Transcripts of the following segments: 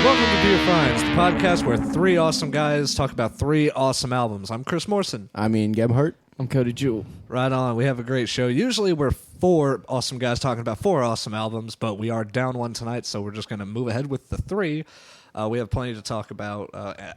Welcome to Dear Finds, the podcast where three awesome guys talk about three awesome albums. I'm Chris Morrison. I'm Ian Gebhardt. I'm Cody Jewell. Right on. We have a great show. Usually we're four awesome guys talking about four awesome albums, but we are down one tonight, so we're just going to move ahead with the three. We have plenty to talk about,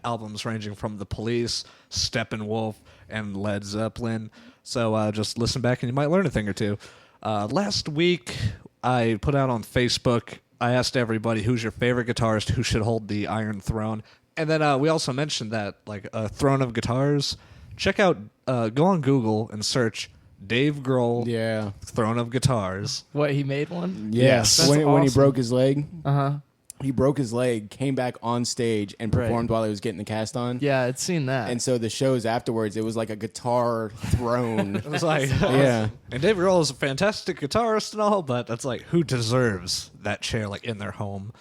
albums ranging from The Police, Steppenwolf, and Led Zeppelin. So just listen back and you might learn a thing or two. Last week, I put out on Facebook, I asked everybody who's your favorite guitarist who should hold the Iron Throne. And then we also mentioned that, like, Throne of Guitars. Check out, go on Google and search Dave Grohl, Throne of Guitars. What, he made one? Yes. When he broke his leg. Uh-huh. He broke his leg, came back on stage, and performed while he was getting the cast on. Yeah, I'd seen that. And so the shows afterwards, it was like a guitar throne. It was like, yeah. And Dave Grohl is a fantastic guitarist and all, but that's like, who deserves that chair, like, in their home?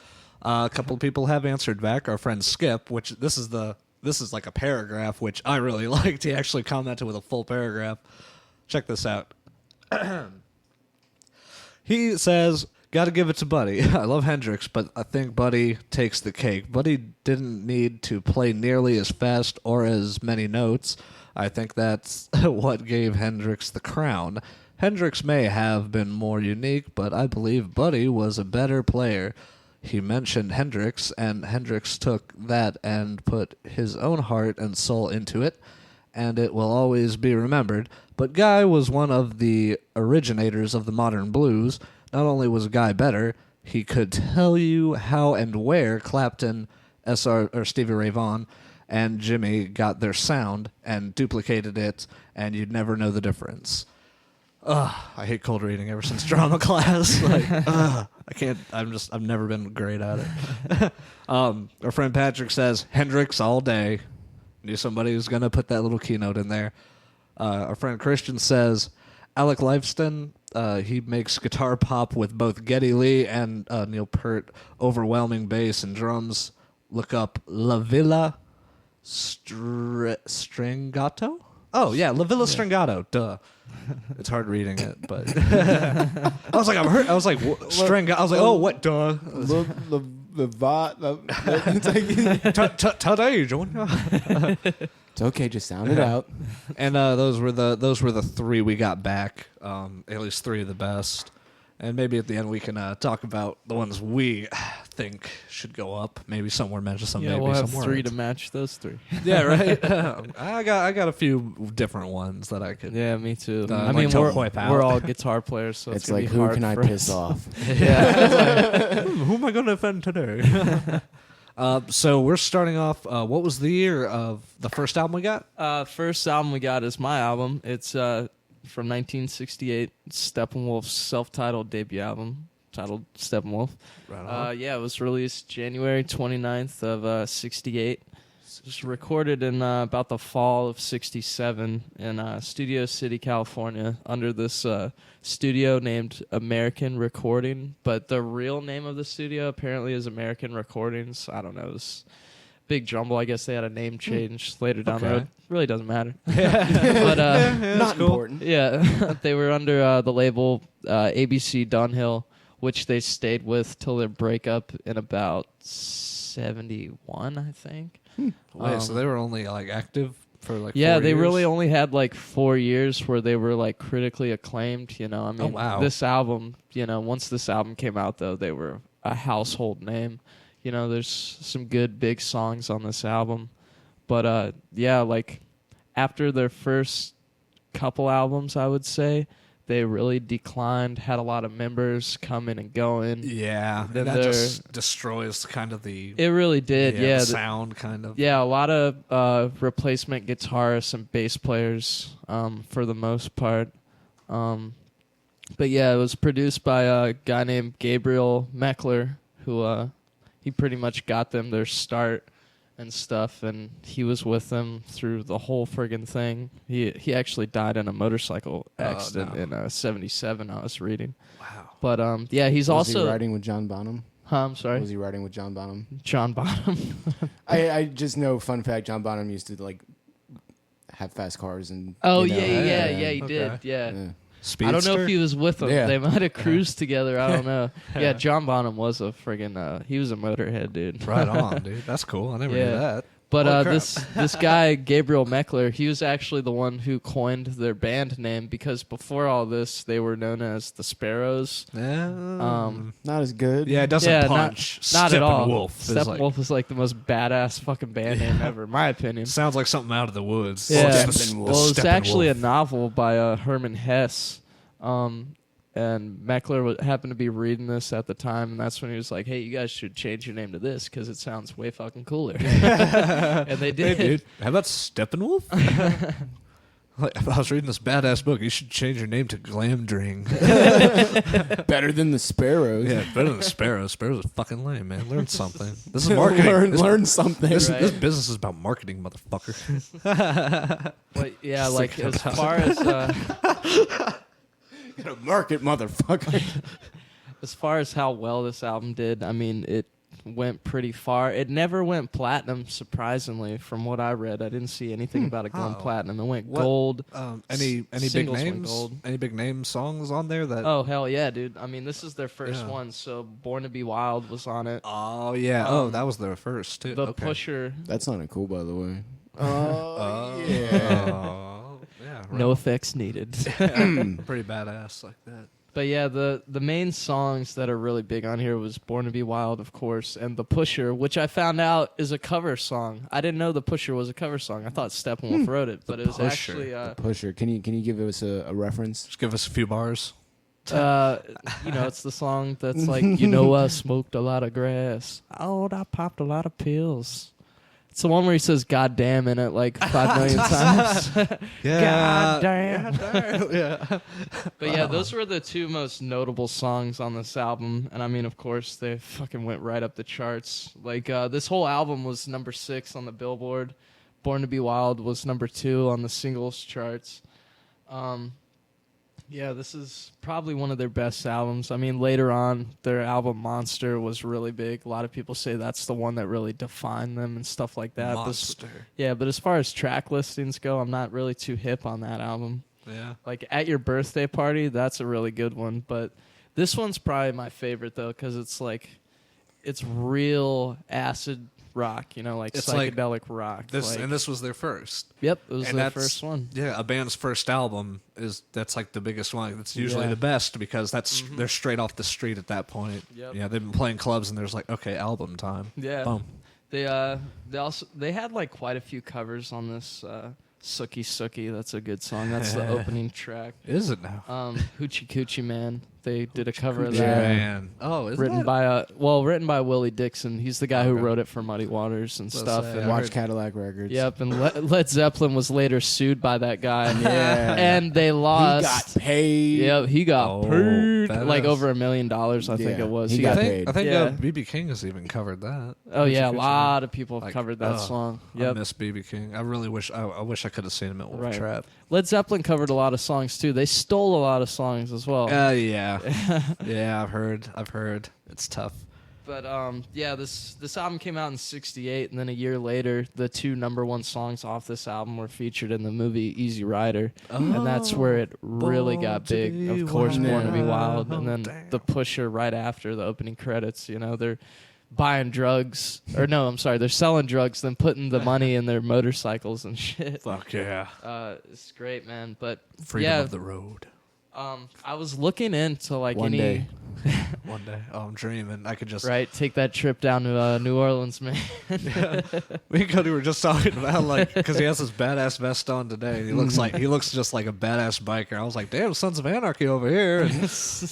A couple of people have answered back. Our friend Skip, which this is like a paragraph, which I really liked. He actually commented with a full paragraph. Check this out. He says, "Gotta give it to Buddy. I love Hendrix, but I think Buddy takes the cake. Buddy didn't need to play nearly as fast or as many notes. I think that's what gave Hendrix the crown. Hendrix may have been more unique, but I believe Buddy was a better player. He mentioned Hendrix, and Hendrix took that and put his own heart and soul into it, and it will always be remembered. But Guy was one of the originators of the modern blues. Not only was Guy better, he could tell you how and where Clapton, SR or Stevie Ray Vaughan, and Jimmy got their sound and duplicated it, and you'd never know the difference." I hate cold reading ever since drama class. I can't. I've never been great at it. Our friend Patrick says Hendrix all day. Knew somebody was gonna put that little keynote in there. Our friend Christian says Alec Lifeston. He makes guitar pop with both Geddy Lee and Neil Peart. Overwhelming bass and drums. Look up La Villa Stringato. Oh yeah, La Villa Stringato. Duh. It's hard reading it, but I was like, I was like, string. I was like, oh, what? Duh. Today, John. It's okay, just sound it out. And those were the three we got back. At least three of the best. And maybe at the end we can talk about the ones we think should go up. Maybe some were mentioned, some maybe we'll have some three weren't. to match those three. Yeah, right. I got a few different ones that I could. Yeah, me too. I mean, like we're all guitar players, so It's gonna like, be who hard can I for piss us. off? Yeah. Who am I going to offend today? So we're starting off. What was the year of the first album we got? First album we got is my album. It's from 1968. Steppenwolf's self-titled debut album, titled Steppenwolf. Right on. Yeah, it was released January 29th of 68. It was recorded in about the fall of 67 in Studio City, California, under this studio named American Recording. But the real name of the studio apparently is American Recordings. I don't know. It's big jumble. I guess they had a name change later down the road. Really doesn't matter. But Not cool. important. yeah, they were under the label ABC Dunhill, which they stayed with till their breakup in about 71, I think. Wait, so they were only like active for like 4 they years? really only had like 4 years where they were like critically acclaimed. You know, I mean, wow. This album, once this album came out, though, they were a household name. You know, there's some good big songs on this album, but like after their first couple albums, I would say they really declined. Had a lot of members coming and going. Yeah, Then that just destroys kind of the. It really did. the sound kind of. Yeah, a lot of replacement guitarists and bass players for the most part. But yeah, it was produced by a guy named Gabriel Meckler, who he pretty much got them their start and stuff, and he was with them through the whole friggin' thing. He actually died in a motorcycle accident in 77, I was reading. Wow. But he's Was also... he riding with John Bonham? I'm sorry? Was he riding with John Bonham? John Bonham. I just know, fun fact, John Bonham used to like have fast cars and. Oh, you know, yeah, he Okay. did, yeah. Speedster? I don't know if he was with them. Yeah. They might have cruised together. I don't know. Yeah, John Bonham was a friggin' he was a Motorhead dude. Right on, dude. That's cool. I never Yeah. knew that. But Holy crap. this guy Gabriel Meckler, he was actually the one who coined their band name because before all this they were known as the Sparrows. Yeah. Not as good. Yeah, it doesn't Yeah, punch. Not at all. Steppenwolf is Steppenwolf is like the most badass fucking band name ever, in my opinion. sounds like something out of the woods. Yeah. Steppenwolf. Well, it's actually a Steppenwolf. novel by Herman Hesse. And Meckler happened to be reading this at the time, and that's when he was like, "Hey, you guys should change your name to this because it sounds way fucking cooler." And they did. Hey, dude, how about Steppenwolf? Like, if I was reading this badass book, you should change your name to Glamdring. Better than the Sparrows. Yeah, better than Sparrows. Sparrows is fucking lame, man. Learn something. This is marketing. learn something. This Right. business is about marketing, motherfucker. But yeah, Just like thinking as about far as Gotta market, motherfucker. as far as how well this album did, I mean, it went pretty far. It never went platinum, surprisingly, from what I read. I didn't see anything about it going Oh. platinum. It went What? gold. Any big Singles went names? gold. Any big name songs on there that? Oh hell yeah, dude! I mean, this is their first Yeah. one, so "Born to Be Wild" was on it. Oh yeah. That was their first too. The okay. Pusher, That sounded cool, by the way. Oh yeah. no effects needed. Pretty badass like that. But yeah, the main songs that are really big on here was "Born to Be Wild," of course, and "The Pusher," which I found out is a cover song. I didn't know "The Pusher" was a cover song. I thought Steppenwolf wrote it, but it was Pusher. actually Pusher. Can you give us a reference? Just give us a few bars. it's the song that's like, you know, I smoked a lot of grass. Oh, I popped a lot of pills. It's the one where he says "God damn" in it like 5 million times. God damn. Yeah. But yeah, those were the two most notable songs on this album. And I mean, of course, they fucking went right up the charts. Like, this whole album was number 6 on the Billboard. "Born to Be Wild" was number 2 on the singles charts. Yeah, this is probably one of their best albums. I mean, later on, their album "Monster" was really big. A lot of people say that's the one that really defined them and stuff like that. Monster. But as far as track listings go, I'm not really too hip on that album. Yeah. Like "At Your Birthday Party," that's a really good one. But this one's probably my favorite though, because it's like, it's real acid rock, you know, like It's like psychedelic rock. This like, and this was their first. Yep, it was And their that's- first one. Yeah, a band's first album that's like the biggest one. It's usually Yeah. the best because they're straight off the street at that point. Yep. Yeah, they've been playing clubs and there's like, okay, album time. Yeah. Boom. They had like quite a few covers on this "Sookie Sookie." That's a good song. That's the opening track. Is it now? "Hoochie Coochie Man." They did a cover of Yeah. that. Man. Oh, is Written that? by Willie Dixon. He's the guy who Okay. wrote it for Muddy Waters and Let's stuff. say, And I Watch heard- Cadillac Records. Yep, and Led Zeppelin was later sued by that guy. Yeah. And they He lost. got paid. Yep, he got Oh, paid badass. like over $1 million. I think Yeah, it was. he He got got paid. I think Yeah. BB King has even covered that. Oh yeah, a Hoochie Coochie lot Man. of people have Like, covered that oh, song. I Yep. miss BB King. I really wish I wish I could have seen him at Wolf Right. Trap. Led Zeppelin covered a lot of songs too. They stole a lot of songs as well. Yeah. Yeah, I've heard. It's tough. But yeah, this album came out in '68, and then a year later, the 2 #1 songs off this album were featured in the movie Easy Rider, and that's where it really got to big. be Of course, "Born to Be wild." Wild," and then Damn. "The Pusher" right after the opening credits. You know, they're buying drugs, or no, I'm sorry, they're selling drugs, then putting the money in their motorcycles and shit. Fuck yeah. It's great, man. But Freedom yeah, of the road. I was looking into like One any day. One day. Oh, I'm dreaming. I could just right, take that trip down to New Orleans, man. Me and Cody were just talking about like because he has his badass vest on today. And he looks just like a badass biker. I was like, damn, Sons of Anarchy over here. And he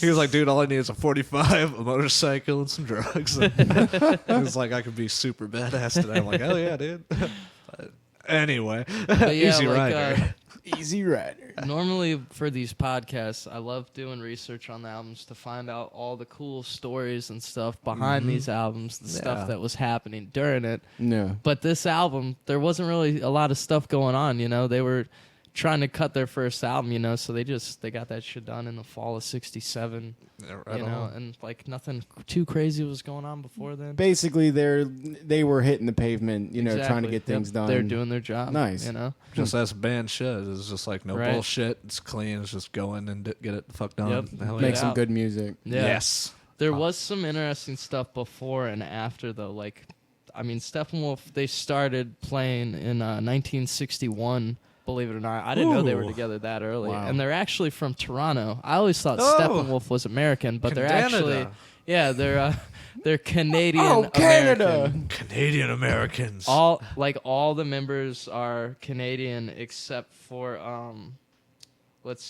was like, dude, all I need is a 45, a motorcycle, and some drugs. And he was like, I could be super badass today. I'm like, hell yeah, dude. But anyway, But yeah, Easy like, Rider. Easy Rider. normally for these podcasts, I love doing research on the albums to find out all the cool stories and stuff behind these albums, the Yeah. stuff that was happening during it. No. But this album, there wasn't really a lot of stuff going on, you know. They were trying to cut their first album, you know, so they got that shit done in the fall of '67, Right you know, and like nothing too crazy was going on before then. Basically, they were hitting the pavement, you know, trying to Exactly. get things done. They're doing their job. Nice. You know? Just as a band should. It's just like no Right. bullshit. It's clean. It's just go in and get it the fuck done. Yep. Hell Make yeah. some good music. Yeah. Yes. There was some interesting stuff before and after, though. Like, I mean, Steppenwolf, they started playing in 1961, believe it or not. I didn't know they were Ooh. together that early. Wow. And they're actually from Toronto. I always thought Oh. Steppenwolf was American, but they're Canada. actually... Yeah, they're Canadian Oh, Canada. American. Canadian Americans. All the members are Canadian except for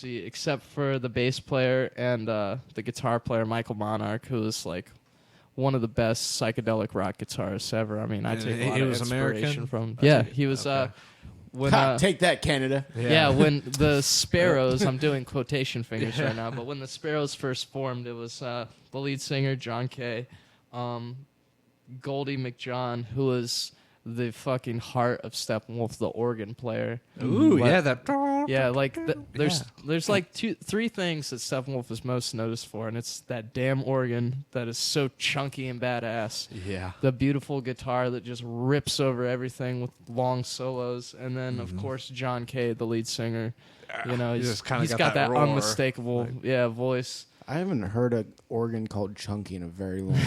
except for the bass player and the guitar player Michael Monarch, who is like one of the best psychedelic rock guitarists ever. I mean, I take a lot He of was inspiration American? from. That's Yeah, it. he was Okay. when Ha, take that, Canada. yeah, when the Sparrows, I'm doing quotation fingers right now, but when the Sparrows first formed, it was the lead singer, John Kay, Goldie McJohn, who was the fucking heart of Steppenwolf, the organ player. Ooh, But- yeah, that. Yeah, like Yeah. there's like three things that Steppenwolf is most noticed for, and it's that damn organ that is so chunky and badass. Yeah. The beautiful guitar that just rips over everything with long solos, and then Mm-hmm. of course John Kay, the lead singer. You know, He he's just kinda he's got got that that roar, unmistakable voice. I haven't heard an organ called Chunky in a very long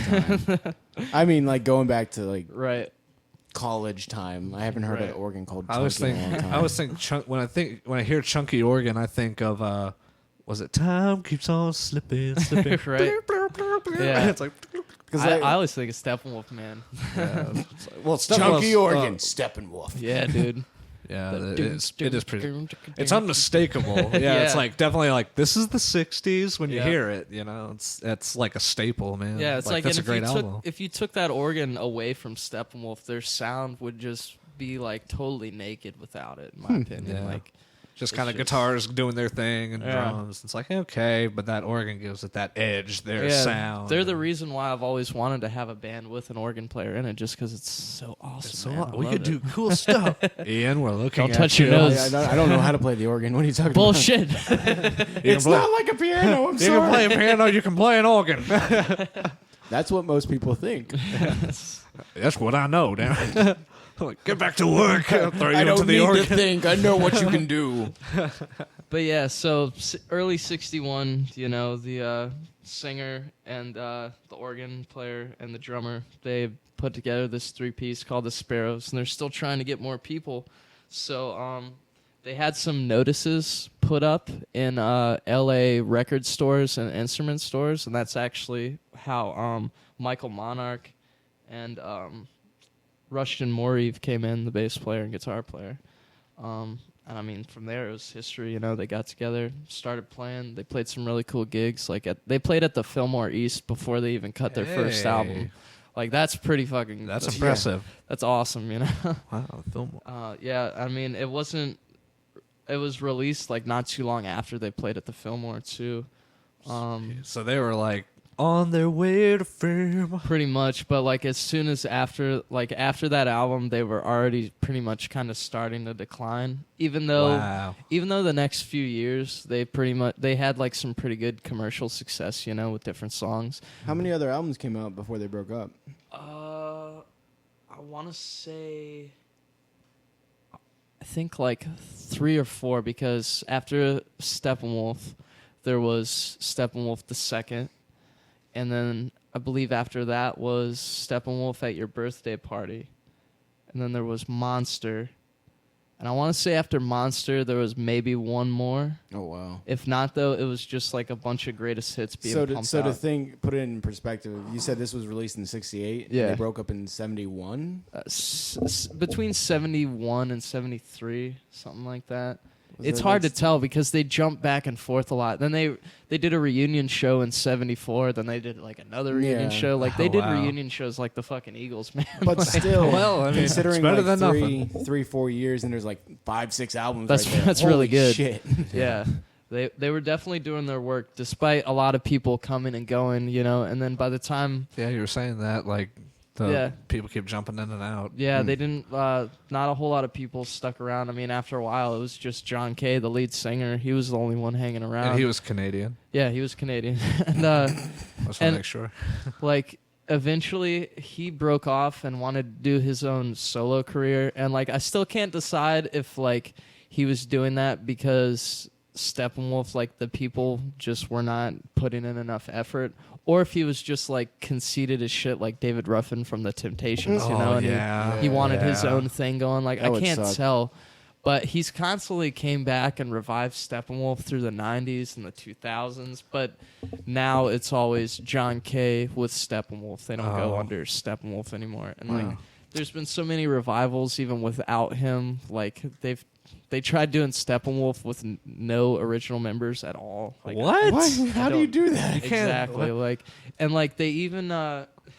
time. I mean, like going back to like Right. college time. I haven't heard Right. an organ called I Chunky always think. in a long time. I always think when I hear chunky organ, I think of was it time keeps on slipping, slipping. Right. Yeah. It's like. because I always think of Steppenwolf, man. Well, it's Chunky Steppenwolf's, organ, Steppenwolf. Yeah, dude. Yeah, The it is pretty. dum, It's unmistakable. Yeah, it's Yeah. like definitely like this is the '60s when you Yeah. hear it. You know, it's like a staple, man. Yeah, it's like that's a and great if you album. took if you took that organ away from Steppenwolf, their sound would just be like totally naked without it, in my opinion. Yeah. Like Just it's kind of just- guitars doing their thing and Yeah. drums. It's like okay, but that organ gives it that edge, their yeah, sound. they're the reason why I've always wanted to have a band with an organ player in it, just because it's so awesome. So man. I we love could it. do cool stuff. Ian, we're looking. Don't at touch you. your nose. I don't know how to play the organ. What are you talking Bullshit. about? You It's can play, not like a piano. I'm you sorry. can play a piano. You can play an organ. That's what most people think. That's what I know. Damn it. Like, get back to work. I'll throw you I into don't the need organ. to think. I know what you can do. But yeah, so early '61, you know, the singer and the organ player and the drummer, they put together this 3-piece called the Sparrows, and they're still trying to get more people. So they had some notices put up in L.A. record stores and instrument stores, and that's actually how Michael Monarch and Rushton Moreve came in, the bass player and guitar player. And I mean, from there it was history. You know, they got together, started playing. They played some really cool gigs. Like they played at the Fillmore East before they even cut their first Hey. album. Like that's pretty fucking. That's impressive. That's awesome. You know. Wow, film. Yeah, I mean, it wasn't. It was released like not too long after they played at the Fillmore too. So they were like on their way to fame. Pretty much, but like as soon as after that album, they were already pretty much kind of starting to decline. Even though Wow. the next few years they had like some pretty good commercial success, you know, with different songs. How many other albums came out before they broke up? I want to say, I think like 3 or 4, because after Steppenwolf, there was Steppenwolf the Second. And then I believe after that was Steppenwolf at Your Birthday Party. And then there was Monster. And I want to say after Monster, there was maybe one more. Oh, wow. If not, though, it was just like a bunch of greatest hits being So, pumped to out. put it in perspective, you said this was released in '68. Yeah. And they broke up in '71. Between 71 and 73, something like that. Was It's that hard to like- tell because they jump back and forth a lot. Then they did a reunion show in 74. Then they did like another reunion Yeah. show. Like they Oh, did wow. reunion shows like the fucking Eagles, man. But still, Well, I mean, considering it's better like than 3-4 years, and there's like 5-6 albums. That's- right there. that's really Holy good. Shit. Yeah. They were definitely doing their work despite a lot of people coming and going, you know. And then by the time Yeah, you were saying that like People keep jumping in and out. Yeah, they didn't. Not a whole lot of people stuck around. I mean, after a while, it was just John Kay, the lead singer. He was the only one hanging around. And he was Canadian. Yeah, he was Canadian. And I just want to make sure. like, eventually, he broke off and wanted to do his own solo career. And like, I still can't decide if like he was doing that because Steppenwolf, like the people, just were not putting in enough effort, or if he was just like conceited as shit, like David Ruffin from the Temptations, you know, and he wanted his own thing going. Like, I can't tell, but he's constantly came back and revived Steppenwolf through the 90s and the 2000s, but now it's always John Kay with Steppenwolf. They don't go under Steppenwolf anymore. And like, there's been so many revivals even without him. Like, they tried doing Steppenwolf with no original members at all. Like, what? How do you do that? Exactly. Like, and like they even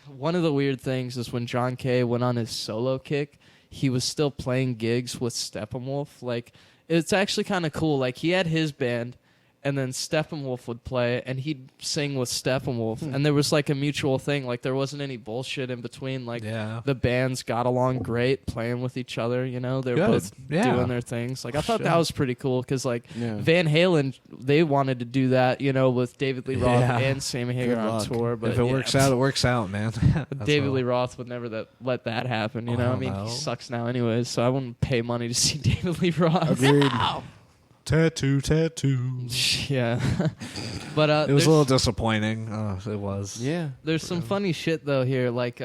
one of the weird things is when John Kay went on his solo kick, he was still playing gigs with Steppenwolf. Like, it's actually kind of cool. Like, he had his band, and then Steppenwolf would play, and he'd sing with Steppenwolf. And there was, like, a mutual thing. Like, there wasn't any bullshit in between. Like, the bands got along great, playing with each other, you know? They were both doing their things. Like, I thought that was pretty cool, because, like, Van Halen, they wanted to do that, you know, with David Lee Roth and Sammy Hagar on tour. But if it works out, it works out, man. David Lee Roth would never let that happen, you know? I mean, he sucks now anyways, so I wouldn't pay money to see David Lee Roth. Agreed. Tattoo. Yeah. But it was a little disappointing. It was. Yeah. There's some funny shit though here, like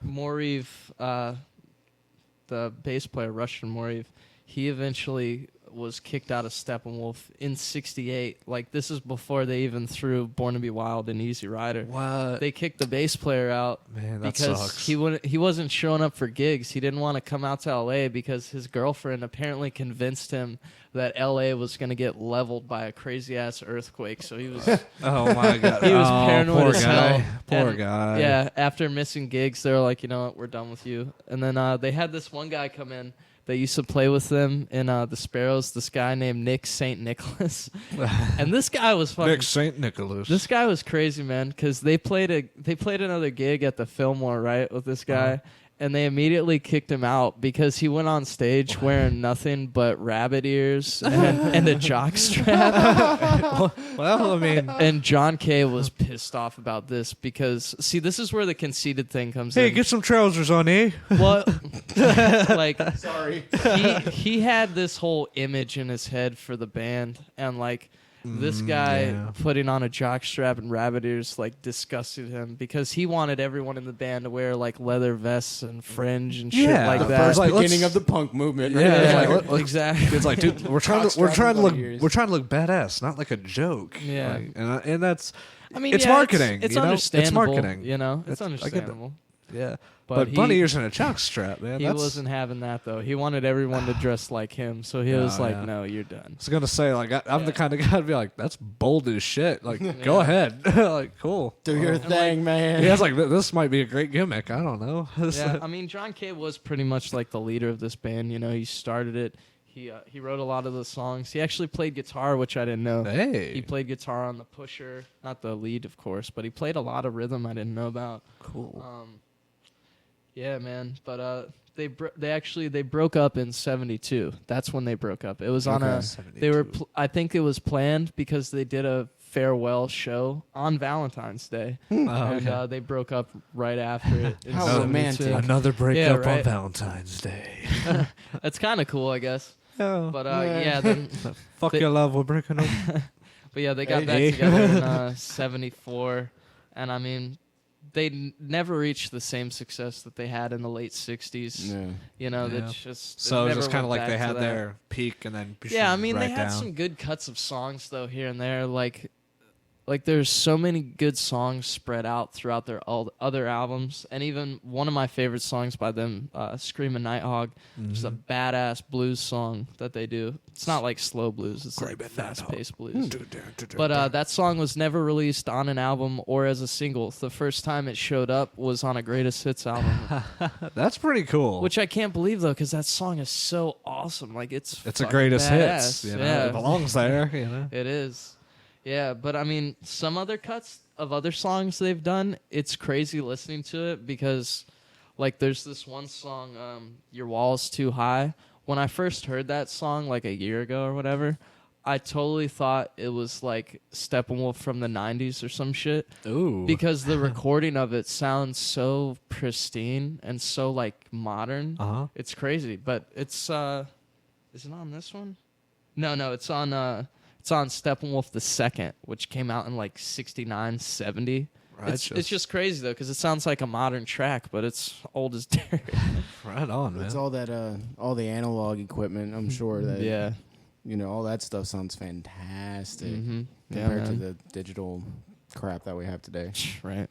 Moriv, the bass player, Russian Moriv, he eventually was kicked out of Steppenwolf in '68. Like, this is before they even threw Born to Be Wild and Easy Rider. What? They kicked the bass player out. Man, that because sucks. he wasn't showing up for gigs. He didn't want to come out to LA because his girlfriend apparently convinced him that LA was going to get leveled by a crazy ass earthquake. So he was oh my god. he was paranoid as hell. Poor guy. Yeah, after missing gigs, they were like, you know what, we're done with you. And then they had this one guy come in that used to play with them in the Sparrows, this guy named Nick St. Nicholas. And this guy was fucking... Nick St. Nicholas. This guy was crazy, man, because they played another gig at the Fillmore, right, with this guy, and they immediately kicked him out because he went on stage wearing nothing but rabbit ears and a jock strap. Well, I mean... And John Kay was pissed off about this because, see, this is where the conceited thing comes in. Hey, get some trousers on, eh? Well, like, sorry. He had this whole image in his head for the band, and like this guy putting on a jockstrap and rabbit ears like disgusted him because he wanted everyone in the band to wear like leather vests and fringe and shit like the that. first like, beginning of the punk movement. Right? Yeah, exactly. It's like, dude, we're trying to look badass, not like a joke. Yeah, like, and that's. I mean, it's marketing. It's you know? understandable. It's marketing. You know, it's I get that. understandable. Yeah. But bunny ears and a jock strap, man. He wasn't having that though. He wanted everyone to dress like him, so he was like, "No, you're done." I was gonna say, like, I'm the kind of guy to be like, "That's bold as shit." Like, go ahead, like, cool, do your thing, man. Yeah, it's like this might be a great gimmick. I don't know. Yeah, I mean, John Kay was pretty much like the leader of this band. You know, he started it. He wrote a lot of the songs. He actually played guitar, which I didn't know. Hey, he played guitar on the Pusher, not the lead, of course, but he played a lot of rhythm I didn't know about. Cool. Yeah, man. But they broke up in '72. That's when they broke up. It was on a 72. they were I think it was planned because they did a farewell show on Valentine's Day, and they broke up right after it. How romantic! Another breakup on Valentine's Day. That's kind of cool, I guess. Yeah. But then fuck your love, we're breaking up. But yeah, they got back together in '74, and I mean, they never reached the same success that they had in the late '60s. Yeah. You know, that just so it's just kind of like they had their peak and then I mean, right they had down. some good cuts of songs though here and there, like there's so many good songs spread out throughout their other albums, and even one of my favorite songs by them, "Screamin' Nighthawk," which is a badass blues song that they do. It's not like slow blues; it's like fast-paced blues. But that song was never released on an album or as a single. The first time it showed up was on a Greatest Hits album. That's pretty cool. Which I can't believe though, because that song is so awesome. Like it's a Greatest badass. Hits. You know? It belongs there. You know, it is. Yeah, but I mean, some other cuts of other songs they've done, it's crazy listening to it because, like, there's this one song, Your Wall's Too High. When I first heard that song, like, a year ago or whatever, I totally thought it was, like, Steppenwolf from the 90s or some shit. Ooh. Because the recording of it sounds so pristine and so, like, modern. Uh-huh. It's crazy. But it's, is it on this one? No, it's on Steppenwolf the Second, which came out in, like, 69, 70. It's just crazy, though, because it sounds like a modern track, but it's old as dirt. Right on, man. It's all that all the analog equipment. I'm sure that Yeah. you know, all that stuff sounds fantastic Yeah, compared to the digital crap that we have today. Right.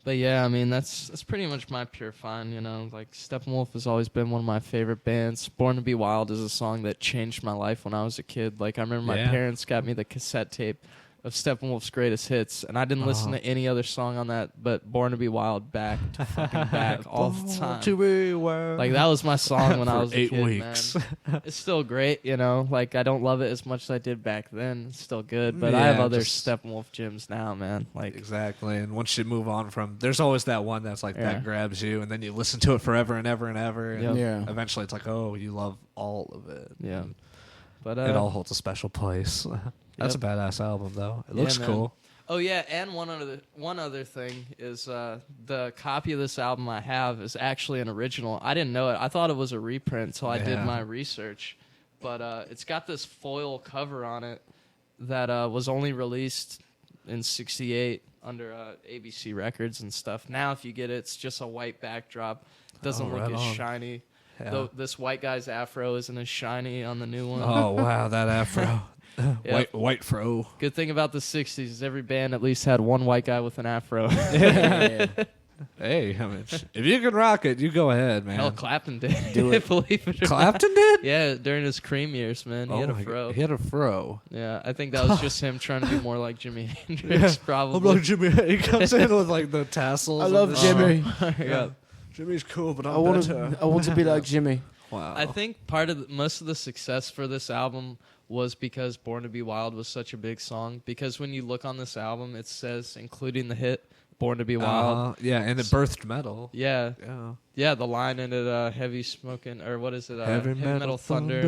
But yeah, I mean, that's pretty much my pure find, you know. Like, Steppenwolf has always been one of my favorite bands. Born to Be Wild is a song that changed my life when I was a kid. Like, I remember my parents got me the cassette tape of Steppenwolf's greatest hits, and I didn't listen to any other song on that but Born to Be Wild back to fucking back all the time. To be wild. Like, that was my song when I was a 8 kid, weeks. man. It's still great, you know. Like, I don't love it as much as I did back then. It's still good, but I have Yeah, other just- Steppenwolf gyms now, man. Like, Exactly, and once you move on from, there's always that one that's like Yeah. that grabs you, and then you listen to it forever and ever and ever, and Yep. Yeah. eventually it's like, oh, you love all of it. yeah. And But it all holds a special place. That's a badass album, though. It looks man. cool. Oh yeah, and one other thing is the copy of this album I have is actually an original. I didn't know it. I thought it was a reprint until I did Yeah. my research. But it's got this foil cover on it that was only released in '68 under ABC Records and stuff. Now, if you get it, it's just a white backdrop. It doesn't Oh, look right as on. shiny. Yeah. Though this white guy's afro isn't as shiny on the new one. Oh wow, that afro, Yep. white fro. Good thing about the '60s is every band at least had one white guy with an afro. Yeah. Hey, I mean, if you can rock it, you go ahead, man. Hell, Clapton did. Do it. Believe it or not. Clapton did. Yeah, during his Cream years, man. He had a my fro. God. He had a fro. Yeah, I think that was just him trying to be more like Jimi Hendrix, probably. I'm like Jimmy. He comes in with like the tassels. I and love the- Jimmy. Yeah. Jimmy's cool, but I I'm want better. to be like Jimmy. Wow. I think part of most of the success for this album was because Born to Be Wild was such a big song. Because when you look on this album, it says, including the hit, Born to Be Wild. Yeah, and it birthed metal. Yeah, Yeah. yeah, the line in it, heavy smoking, or what is it? Heavy metal thunder.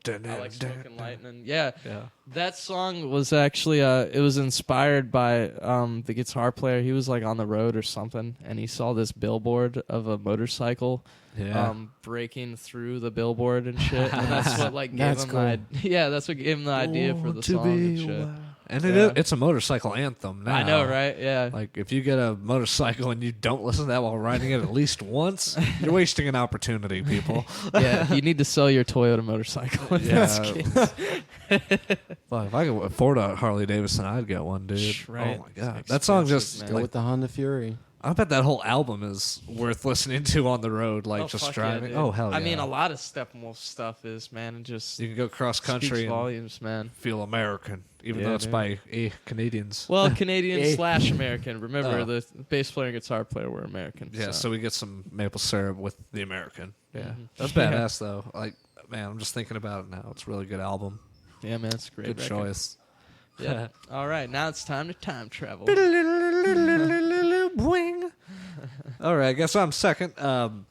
thunder. I like smoking lightning. Yeah, Yeah. that song was actually it was inspired by the guitar player. He was like on the road or something, and he saw this billboard of a motorcycle Yeah. breaking through the billboard and shit. And that's what like gave That's him cool. that's what gave him the idea for the Want to song and be shit. wild. And Yeah. it's a motorcycle anthem now. I know, right? Yeah. Like, if you get a motorcycle and you don't listen to that while riding it at least once, you're wasting an opportunity, people. Yeah, you need to sell your Toyota motorcycle. in Yeah. this case. Well, if I could afford a Harley Davidson, I'd get one, dude. Right. Oh, my God. It's That song expensive, just, man. Go like, with the Honda Fury. I bet that whole album is worth listening to on the road, like, Oh, just fuck yeah, driving. dude. Oh, hell yeah. I mean, a lot of Steppenwolf stuff is, man, it just You can go cross speaks country and volumes, man. feel American, even Yeah, though it's dude. by Canadians. Well, Canadian Hey. / American. Remember, Oh. the bass player and guitar player were American. Yeah, so we get some maple syrup with the American. Yeah, Mhm. that's badass though. Like, man, I'm just thinking about it now. It's a really good album. yeah, man, it's a great. Good record. choice. Yeah. All right, now it's time to time travel. Boing. All right, I guess I'm second. I'm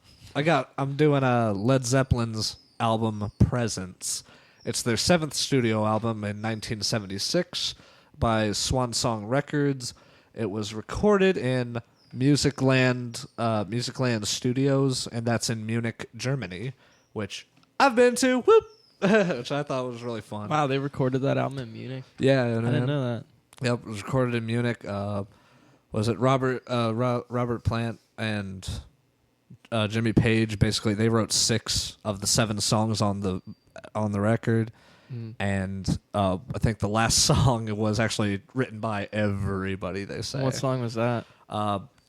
doing Led Zeppelin's album Presence. It's their 7th studio album in 1976 by Swan Song Records. It was recorded in Musicland Studios, and that's in Munich, Germany, which I've been to. Whoop, which I thought was really fun. Wow, they recorded that album in Munich. Yeah, I didn't know that. Yep, it was recorded in Munich. Was it Robert Plant and Jimmy Page? Basically, they wrote 6 of the 7 songs on the record, and I think the last song was actually written by everybody. They say. What song was that?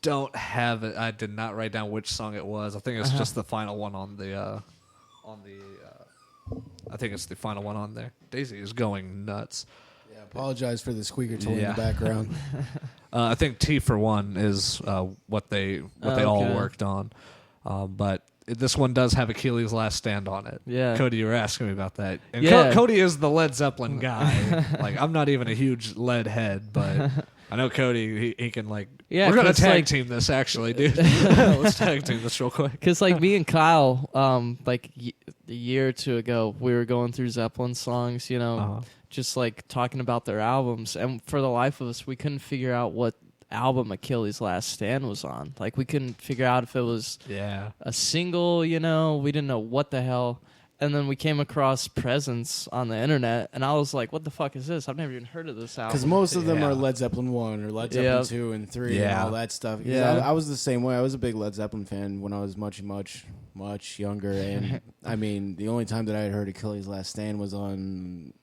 Don't have it. I did not write down which song it was. I think it's just the final one on the. I think it's the final one on there. Daisy is going nuts. Yeah, apologize for the squeaker toy in Yeah. the background. I think T for One is what they all Okay. worked on, but this one does have Achilles' Last Stand on it. Yeah. Cody, you were asking me about that. And Yeah. Cody is the Led Zeppelin guy. Like, I'm not even a huge Led head, but I know Cody. He can like. Yeah, we're gonna 'cause, tag like- team this actually, dude. Let's tag team this real quick. Because like me and Kyle, a year or two ago, we were going through Zeppelin songs, just like talking about their albums, and for the life of us, we couldn't figure out what album Achilles' Last Stand was on. Like we couldn't figure out if it was a single, we didn't know what the hell. And then we came across Presence on the internet, and I was like, what the fuck is this? I've never even heard of this album. Because most of them Yeah. are Led Zeppelin 1 or Led Zeppelin 2 and 3 and Yeah. all that stuff. Yeah. I was the same way. I was a big Led Zeppelin fan when I was much younger. And, I mean, the only time that I had heard Achilles' Last Stand was on...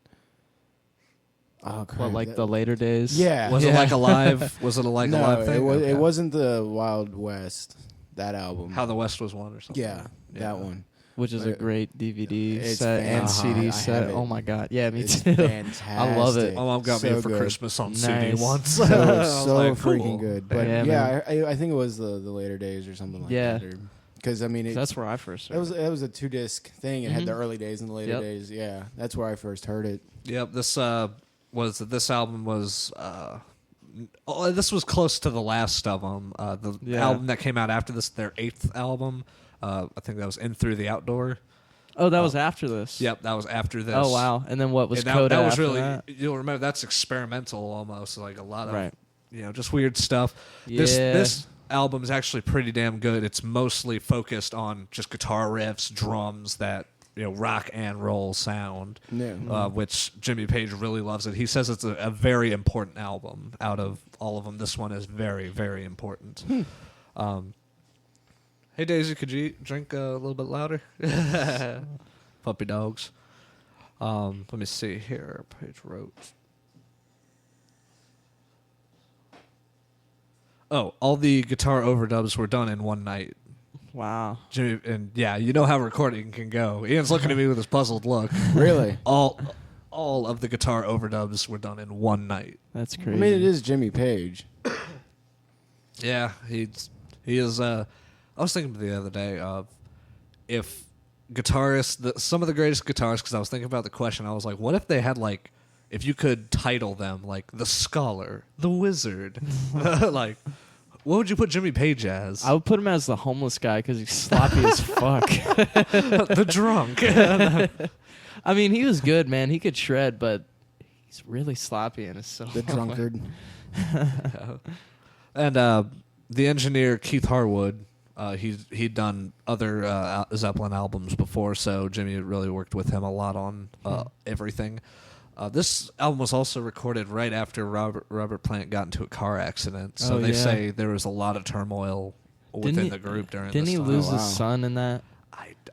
Oh, crap. What, like the later days? Yeah. Was it like a live? Was it a like a no, live thing? Okay. it wasn't the Wild West, that album. How the West Was Won or something. Yeah, that one. Which is a great DVD It's set and CD I set. have it. Oh my god. Yeah, me It's too. fantastic. I love it. My mom got me So it for good. Christmas on CD Nice. once. So, I was so like, freaking cool. good. But Yeah, yeah, I think it was the later days or something like Yeah. that. Because, I mean, That's where I first heard it was a 2-disc thing. It had the early days and the later Yep. days. Yeah, that's where I first heard it. Yep. This album was. This was close to the last of them. The album that came out after this, their 8th album. I think that was In Through the Outdoor. Oh, that was after this. Yep, that was after this. Oh wow. And then what was And Coda that was after really. that? You'll remember that's experimental almost, like a lot of Right. just weird stuff. Yeah. This album is actually pretty damn good. It's mostly focused on just guitar riffs, drums, that rock and roll sound, Yeah. which Jimmy Page really loves it. He says it's a very important album. Out of all of them, this one is very, very important. Hey Daisy, could you drink a little bit louder? Puppy dogs. Let me see here. Page wrote. Oh, all the guitar overdubs were done in one night. Wow. Jimmy, and yeah, you know how recording can go. Ian's looking at me with his puzzled look. Really? All of the guitar overdubs were done in one night. That's I crazy. mean, it is Jimmy Page. Yeah, he is. I was thinking the other day of if guitarists, some of the greatest guitarists, because I was thinking about the question. I was like, what if they had like, if you could title them like the scholar, the wizard, like. What would you put Jimmy Page as? I would put him as the homeless guy because he's sloppy as fuck. The drunk. I mean, he was good, man. He could shred, but he's really sloppy and is so The drunkard. And the engineer Keith Harwood, he'd done other Zeppelin albums before, so Jimmy really worked with him a lot on everything. This album was also recorded right after Robert Plant got into a car accident, so they say there was a lot of turmoil within the group during this time. Didn't he lose Oh, his wow. son in that?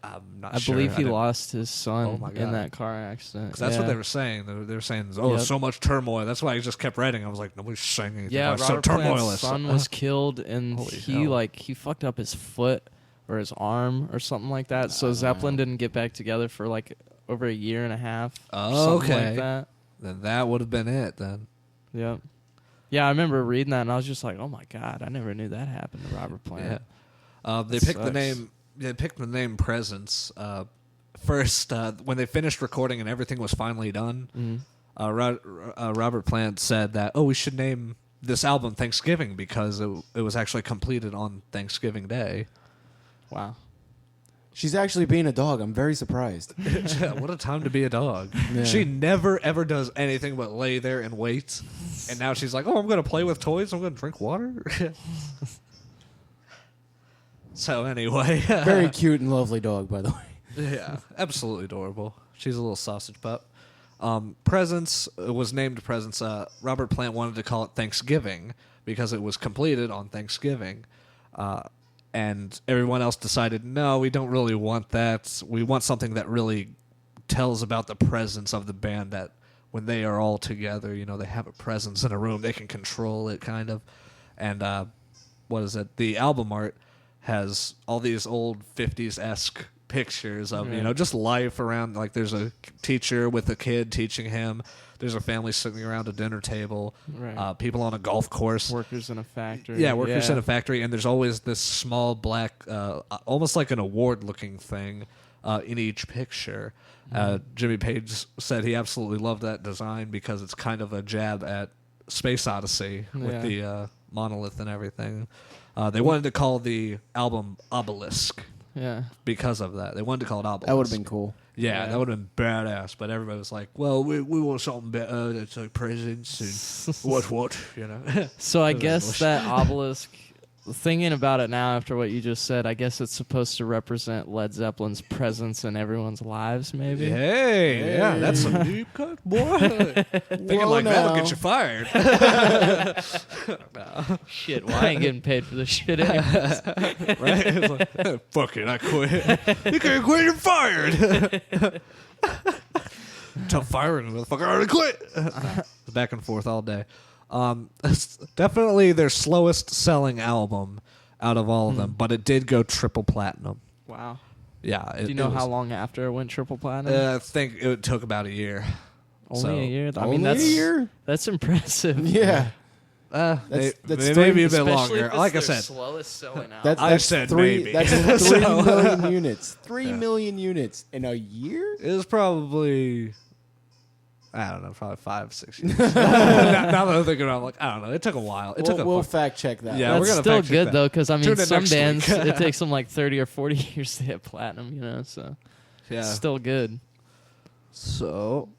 I'm not I sure. believe he didn't- lost his Oh son my in God. that car accident. 'Cause that's what they were saying. They were saying, Yep. so much turmoil. That's why I just kept writing. I was like, nobody's saying anything. Yeah, about it. Robert So Plant's turmoilous. son was killed, and Holy he hell. he fucked up his foot or his arm or something like that. So Zeppelin didn't get back together for like over a year and a half. Oh, something okay. like that. Then that would have been it. Then Yep. Yeah, I remember reading that, and I was just like, "Oh my god, I never knew that happened to Robert Plant." yeah. They That picked the sucks. name. They picked the name Presence. First, when they finished recording and everything was finally done, Robert Plant said that, we should name this album Thanksgiving because it was actually completed on Thanksgiving Day. Wow. She's actually being a dog. I'm very surprised. What a time to be a dog. Yeah. She never, ever does anything but lay there and wait. And now she's like, I'm going to play with toys. I'm going to drink water. So anyway. Very cute and lovely dog, by the way. Yeah, absolutely adorable. She's a little sausage pup. Presence was named Presence. Robert Plant wanted to call it Thanksgiving because it was completed on Thanksgiving. And everyone else decided, no, we don't really want that. We want something that really tells about the presence of the band, that when they are all together, they have a presence in a room. They can control it, kind of. And what is it? The album art has all these old 50s-esque pictures of, just life around. Like, there's a teacher with a kid teaching him. There's a family sitting around a dinner table. Right. People on a golf course. Workers in a factory. Yeah, workers in a factory, and there's always this small black, almost like an award-looking thing in each picture. Jimmy Page said he absolutely loved that design because it's kind of a jab at Space Odyssey with Yeah. the monolith and everything. They wanted to call the album Obelisk Yeah. because of that. They wanted to call it Obelisk. That would have been cool. Yeah, Yeah. that would have been badass. But everybody was like, "Well, we want something better. That's like presents and what, you know." So I Those are guess bullshit. that obelisk, thinking about it now after what you just said, I guess it's supposed to represent Led Zeppelin's presence in everyone's lives, maybe. Hey, yeah, that's some deep cut, boy. Thinking Whoa, like that'll now. get you fired. Shit, well, I ain't getting paid for this shit anyways. Right? It's like, fuck it, I quit. You can't quit, you're fired. Tough firing, motherfucker. I already quit. Back and forth all day. It's definitely their slowest selling album out of all of them, but it did go triple platinum. Wow. Yeah. Do you know how long after it went triple platinum? I think it took about a year. Only so- a year? I Only mean, that's a year? That's impressive. Yeah. That's that's maybe a bit Especially longer. if it's Like I their said, slowest selling album. That's said three, maybe. That's 3 million units. 3 Yeah. million units in a year? it was probably, I don't know, probably 5-6 years. now that I'm thinking about it, I'm like, I don't know. It took a while. It took We'll a fact check that. Yeah, we're That's gonna still fact check good that. though, because I mean, Tune in some next bands week. it takes them like 30 or 40 years to hit platinum, you know. So yeah. still good. So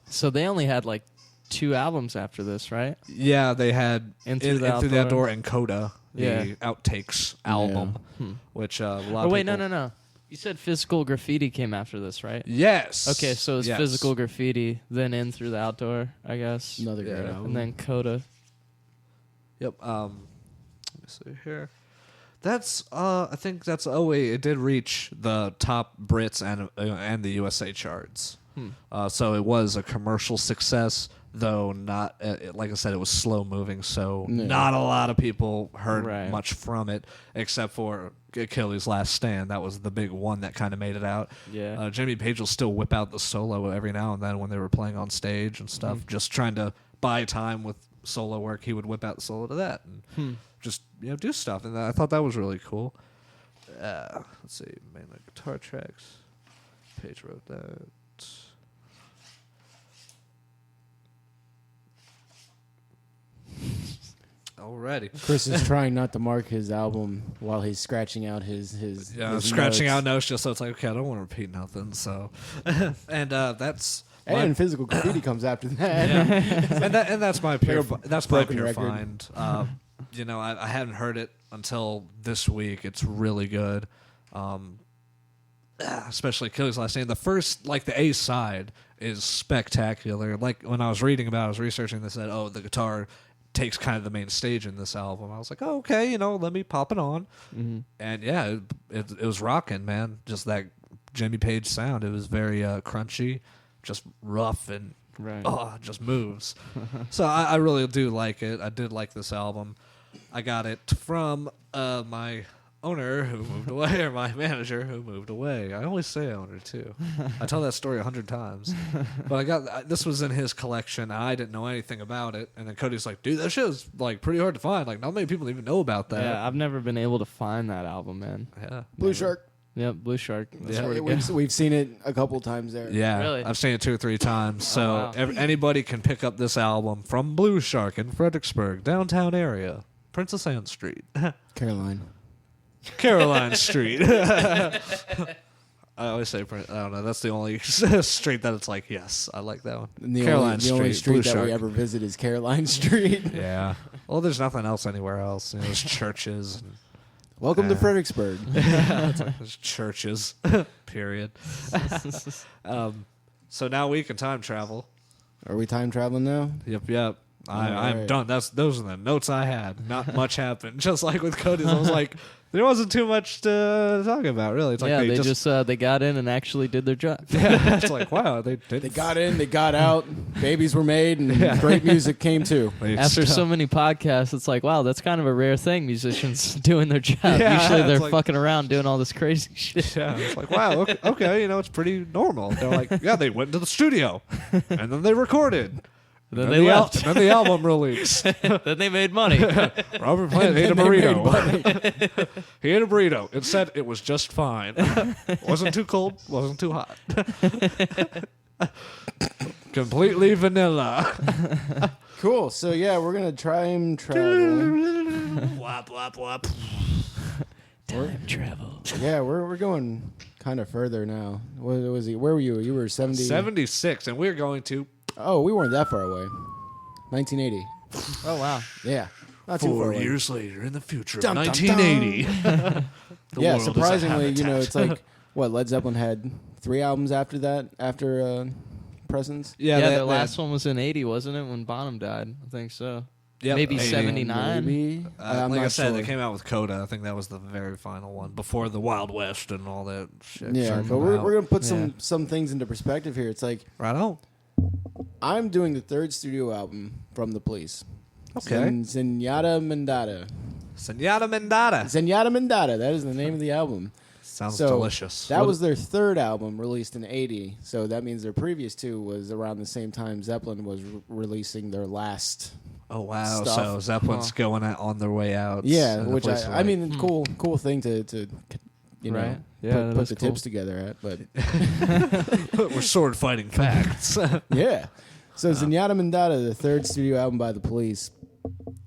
So they only had like 2 albums after this, right? yeah, they had In Through the Through the Outdoor. Outdoor and Coda, the Yeah. outtakes album, which a lot Oh of wait, people, no. You said Physical Graffiti came after this, right? Yes. Okay, so it's Yes. Physical Graffiti, then In Through the Outdoor, I guess, Another great Yeah. album. and then Coda. Yep. Let me see here. That's I think that's wait, it did reach the top Brits and the USA charts. So it was a commercial success, though not like I said, it was slow moving, so Yeah. not a lot of people heard Right. much from it, except for Achilles' Last Stand. That was the big one that kind of made it out. Yeah. Jimmy Page will still whip out the solo every now and then when they were playing on stage and stuff, just trying to buy time with solo work. He would whip out the solo to that and just do stuff, and I thought that was really cool. Let's see, mainly guitar tracks. Page wrote that. Alrighty. Chris is trying not to mark his album while he's scratching out his Yeah, his scratching notes. out notes just so it's like, okay, I don't want to repeat nothing. So, and that's And Physical Graffiti comes after that. and that's my pure Like a that's my broken pure record. find. I hadn't heard it until this week. It's really good. Especially Achilles' Last Stand. The first, like the A side, is spectacular. Like when I was reading about it, I was researching, they said, oh, the guitar takes kind of the main stage in this album. I was like, oh, okay, let me pop it on. And yeah, it was rocking, man. Just that Jimmy Page sound. It was very crunchy, just rough and Right. just moves. So I really do like it. I did like this album. I got it from my owner who moved away, or my manager who moved away. I always say owner too. I tell that story 100 times. But this was in his collection. I didn't know anything about it, and then Cody's like, "Dude, that shit is like pretty hard to find. Like, not many people even know about that." Yeah, I've never been able to find that album, man. Yeah. Blue Shark. Yep, Blue Shark. That's Yeah. where to go. We've seen it a couple times there. Yeah, Really? I've seen it 2 or 3 times. So wow. anybody can pick up this album from Blue Shark in Fredericksburg, downtown area, Princess Anne Street. Caroline. Caroline Street. I always say, I don't know. That's the only street that it's like, yes, I like that one. And the Caroline only, the only Blue street that Shark. we ever visit is Caroline Street. Yeah. Well, there's nothing else anywhere else. There's churches. And, Welcome to Fredericksburg. there's churches. Period. So now we can time travel. Are we time traveling now? Yep. I'm Alright. done. Those are the notes I had. Not much happened. Just like with Cody's, I was like, there wasn't too much to talk about, really. It's like yeah, they they just they got in and actually did their job. yeah, it's like, wow, they did. They got in, they got out, babies were made, and great music came too. After so many podcasts, it's like, wow, that's kind of a rare thing, musicians doing their job. Yeah, Usually it's they're like- fucking around doing all this crazy shit. Yeah, it's like, wow, okay, it's pretty normal. They're like, yeah, they went to the studio, and then they recorded. Then And they left. And then the album released. Then they made money. Robert Plant ate a then they burrito. He ate a burrito. It said it was just fine. Wasn't too cold, wasn't too hot. Completely vanilla. Cool. So yeah, we're gonna time travel. Wop, wop, wop. Time travel. Yeah, we're going kind of further now. What was he? Where were you? You were 70. 76, and we're going to Oh, we weren't that far away. 1980. Oh wow. Yeah, not too far 4 away. years later in the future of Dum, dum, 1980. The Yeah, world is a surprisingly, habitat. it's like what Led Zeppelin had 3 albums after that, after Presence. Yeah, that the last one was in 80, wasn't it? When Bonham died, I think so. Yep, Maybe 80. 79. Maybe. I'm like not I said, sure. they came out with Coda. I think that was the very final one before the Wild West and all that shit. Yeah, started but coming we're out. gonna put Yeah. some things into perspective here. It's like right on. I'm doing the 3rd studio album from the Police. Okay. Zenyatta Mendata. Senora Mendata. Zenyatta Mendata. That is the name of the album. Sounds So, delicious. That was their 3rd album released in 80. So that means their previous 2 was around the same time Zeppelin was releasing their last. Oh wow! stuff. So Zeppelin's Huh. going on their way out. Yeah, and the which police are I like, mean, cool thing to you know Right. Yeah, that put is the cool. tips together at. But we're sword fighting facts. yeah, so Zenyatta Mendata, the 3rd studio album by the Police,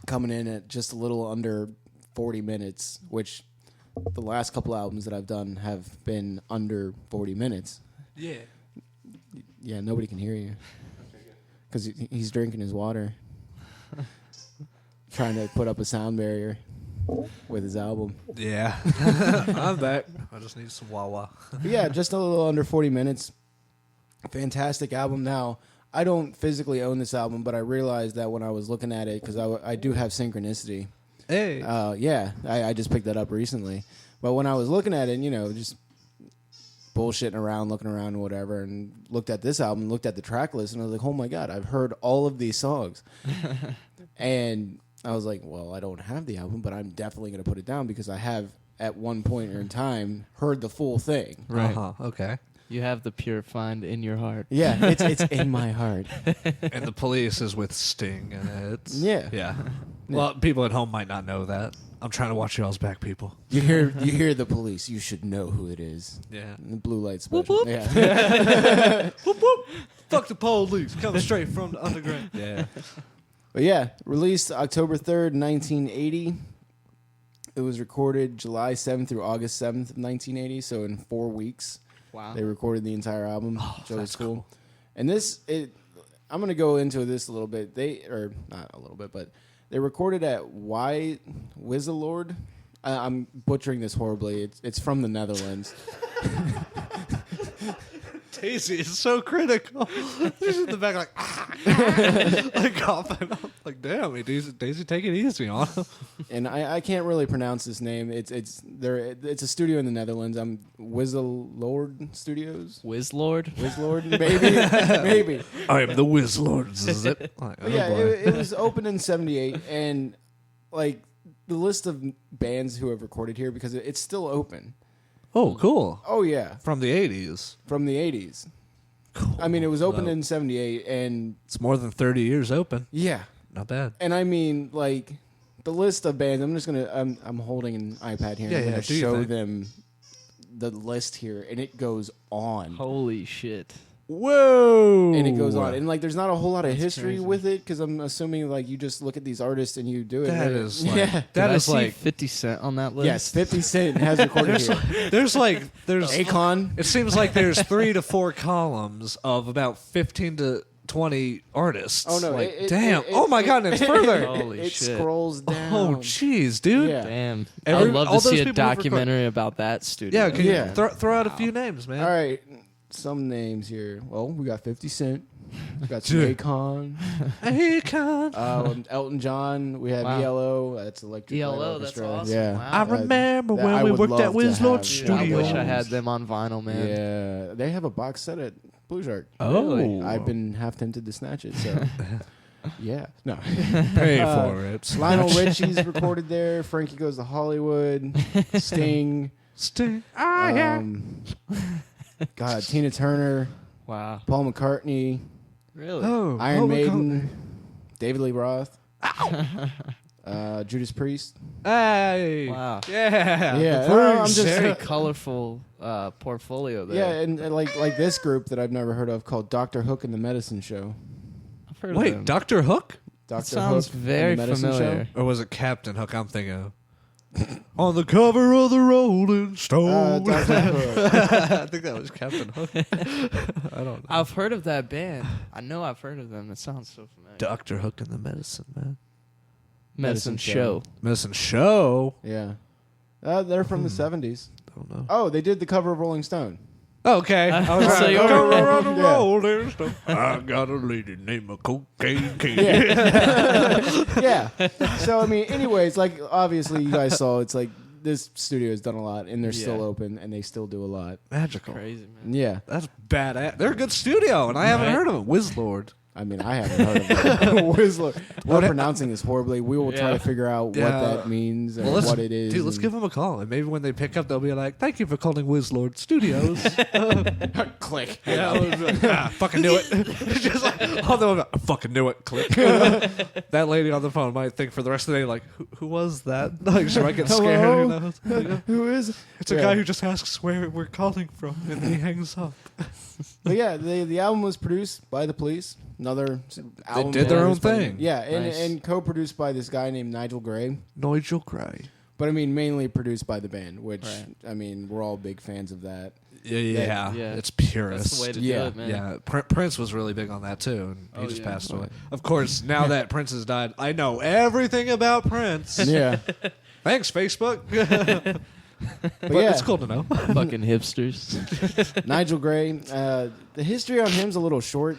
coming in at just a little under 40 minutes, which the last couple albums that I've done have been under 40 minutes. yeah. Yeah, nobody can hear you because he's drinking his water, trying to put up a sound barrier with his album. Yeah. I'm back. I just need some Wawa. But yeah, just a little under 40 minutes. Fantastic album. Now, I don't physically own this album, but I realized that when I was looking at it, because I do have Synchronicity. Hey. Yeah, I just picked that up recently. But when I was looking at it, just bullshitting around, looking around and whatever, and looked at this album, looked at the track list, and I was like, oh my God, I've heard all of these songs. And I was like, well, I don't have the album, but I'm definitely going to put it down because I have, at one point in time, heard the full thing. Right. Okay. You have the pure find in your heart. Yeah, it's in my heart. And the Police is with Sting, and it's Yeah. yeah. Well, people at home might not know that. I'm trying to watch y'all's back, people. You hear the Police, you should know who it is. Yeah. The blue light special. Whoop, whoop. Yeah. Whoop whoop. Fuck the police. Coming straight from the underground. Yeah. But yeah, released October 3rd, 1980. It was recorded July 7th through August 7th of 1980, so in 4 weeks. Wow. They recorded the entire album, which was that's cool. cool. And I'm going to go into this a little bit. Not a little bit, but they recorded at Wizzelord. I'm butchering this horribly. It's from the Netherlands. Daisy is so critical. She's in the back like, like coughing. Like, damn, Daisy, take it easy on him. And I can't really pronounce this name. It's a studio in the Netherlands. I'm Wizzelord Studios. Wizlord? Wizlord, maybe. I am the Whiz Lords, is it? Like, But yeah, it was opened in '78, and like the list of bands who have recorded here because it's still open. Oh, cool. Oh yeah, From the 80s. from the '80s. Cool. I mean, it was opened Wow. in '78, and It's more than 30 years open. yeah, Not bad. and I mean like the list of bands. I'm holding an iPad here. Yeah, I'm yeah, gonna do your show thing. them the list here, and it goes on. Holy shit. Whoa. And it goes on, and like, there's not a whole lot of That's history crazy. with it because I'm assuming like you just look at these artists and you do it. That right? is like, yeah. that Did I is see like, 50 Cent on that list? Yes, 50 Cent has recorded here. there's Akon. it seems like there's 3 to 4 columns of about 15 to 20 artists. Oh no! Like, damn. Oh my God, and it's further. Holy it shit. scrolls down. Oh, jeez, dude. Yeah. Damn. Every- I'd love all to see those a people who've recorded- documentary about that studio. Yeah, can Yeah. you throw out a few names, man? All right, some names here. Well, we got 50 Cent. We got some Dude. Akon. Akon. Elton John. We have Wow. ELO. That's Electric Light ELO, that's Orchestra. awesome. Yeah. Wow. I remember that when I we would worked at love to Wiz Lord have. Dude, I Studios. wish I had them on vinyl, man. Yeah, they have a box set at Blue Shark. Oh. I've been half tempted to snatch it. So, yeah, no. Pay for it. Lionel Richie's recorded there. Frankie Goes to Hollywood. Sting. Sting. God, Tina Turner. Wow. Paul McCartney. Really? Oh, Iron Maiden. David Lee Roth. Judas Priest. Hey. Wow. Yeah. Yeah, The no, I'm Priest. just- Very colorful portfolio there. Yeah, and like this group that I've never heard of called Dr. Hook and the Medicine Show. I've heard of Wait, them. Dr. Hook? Dr. Sounds Hook and very the Medicine familiar. Show. Or was it Captain Hook I'm thinking of? On the cover of the Rolling Stone. Dr. Hook. I think that was Captain Hook. I don't know. I've heard of that band. I know I've heard of them. It sounds so familiar. Dr. Hook and the Medicine Man. Medicine Medicine Show. Medicine Show? Yeah. They're from the 70s. Don't know. Oh, they did the cover of Rolling Stone. Okay. I was So right. you're Cover right. of the Yeah. Rolling Stone. I got a lady named a Cocaine King. Yeah. So, I mean, anyways, like, obviously, you guys saw it's like this studio has done a lot, and they're still Yeah. open, and they still do a lot. Magical. Crazy, man. Yeah. That's badass. They're a good studio, and I haven't Right. heard of them. Whizlord. I mean, I haven't heard of it. Whistler. We're pronouncing this horribly. We will try Yeah. to figure out Yeah. what that means and Well, let's- what it is. Dude, let's give them a call, and maybe when they pick up, they'll be like, "Thank you for calling Whizlord Studios." click. Yeah, I was like, fucking knew it. Just like, all the way, I fucking knew it. Click. That lady on the phone might think for the rest of the day, like, who was that? Like, she might get scared. You know? Who is it? It's a Yeah. guy who just asks where we're calling from, and then he hangs up. But yeah, the album was produced by the Police. Another album did their own produced by thing. Yeah, and, Nice. and co-produced by this guy named Nigel Gray. Nigel Gray. But I mean, mainly produced by the band, which Right. I mean, we're all big fans of that. Yeah, Yeah. it's purest. That's the way to Yeah. do it, man. Yeah, Prince was really big on that too, and he Oh, just yeah. passed away. Of course, now that Prince has died, I know everything about Prince. Yeah, Thanks, Facebook. but But yeah, it's cool to know. Fucking hipsters. Nigel Gray. The history on him's a little short.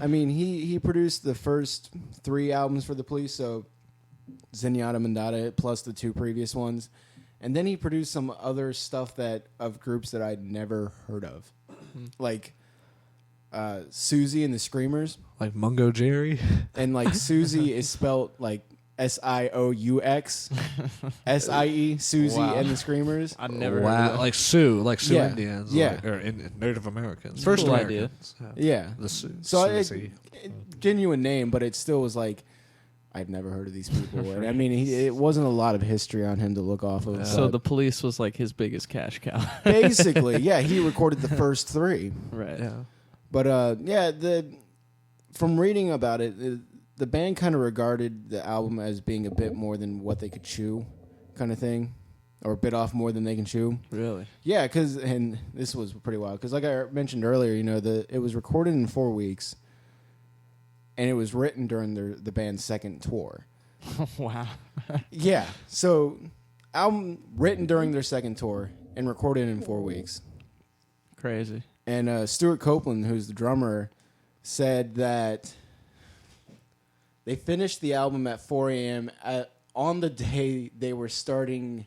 I mean, he produced the first 3 albums for the Police, so Zenyatta Mandata plus the 2 previous ones, and then he produced some other stuff of groups that I'd never heard of, like Susie and the Screamers, Like Mungo Jerry. and like Susie is spelled like SIOUX, SIE, Susie Wow. and the Screamers. I've never heard Wow, of that. like Sioux Yeah. Indians, Yeah. like, or Native Americans, It's a first cool Americans. Yeah. The Sioux. So Susie. genuine name, but it still was like I've never heard of these people. And I mean, it wasn't a lot of history on him to look off of. So but the Police was like his biggest cash cow. basically, yeah, he recorded the first 3. Right. Yeah. But from reading about it, the band kind of regarded the album as being a bit more than what they could chew, kind of thing, or bit off more than they can chew. Really? Yeah, and this was pretty wild because, like I mentioned earlier, it was recorded in 4 weeks, and it was written during the band's second tour. Wow. Yeah, so album written during their second tour and recorded in 4 weeks. Crazy. And Stuart Copeland, who's the drummer, said that they finished the album at 4 a.m. On the day they were starting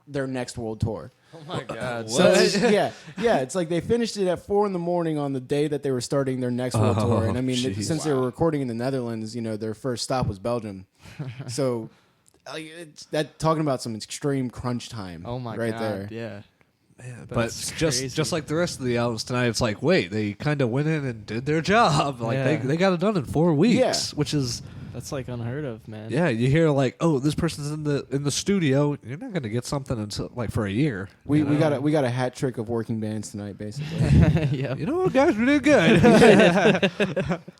their next world tour. Oh my God. So it's like they finished it at 4 a.m. on the day that they were starting their next world tour. And I mean, jeez. since they were recording in the Netherlands, their first stop was Belgium. So it's that talking about some extreme crunch time. Oh my right God. there. Yeah. Man, but That's just crazy. like the rest of the albums tonight, it's like, wait, they kind of went in and did their job. Like Yeah. they got it done in 4 weeks, Yeah. which is That's like unheard of, man. yeah. You hear like, oh, this person's in the studio. You're not gonna get something until like for a year. We you know? we got a hat trick of working bands tonight, basically. Yep. You know what, guys, we did good.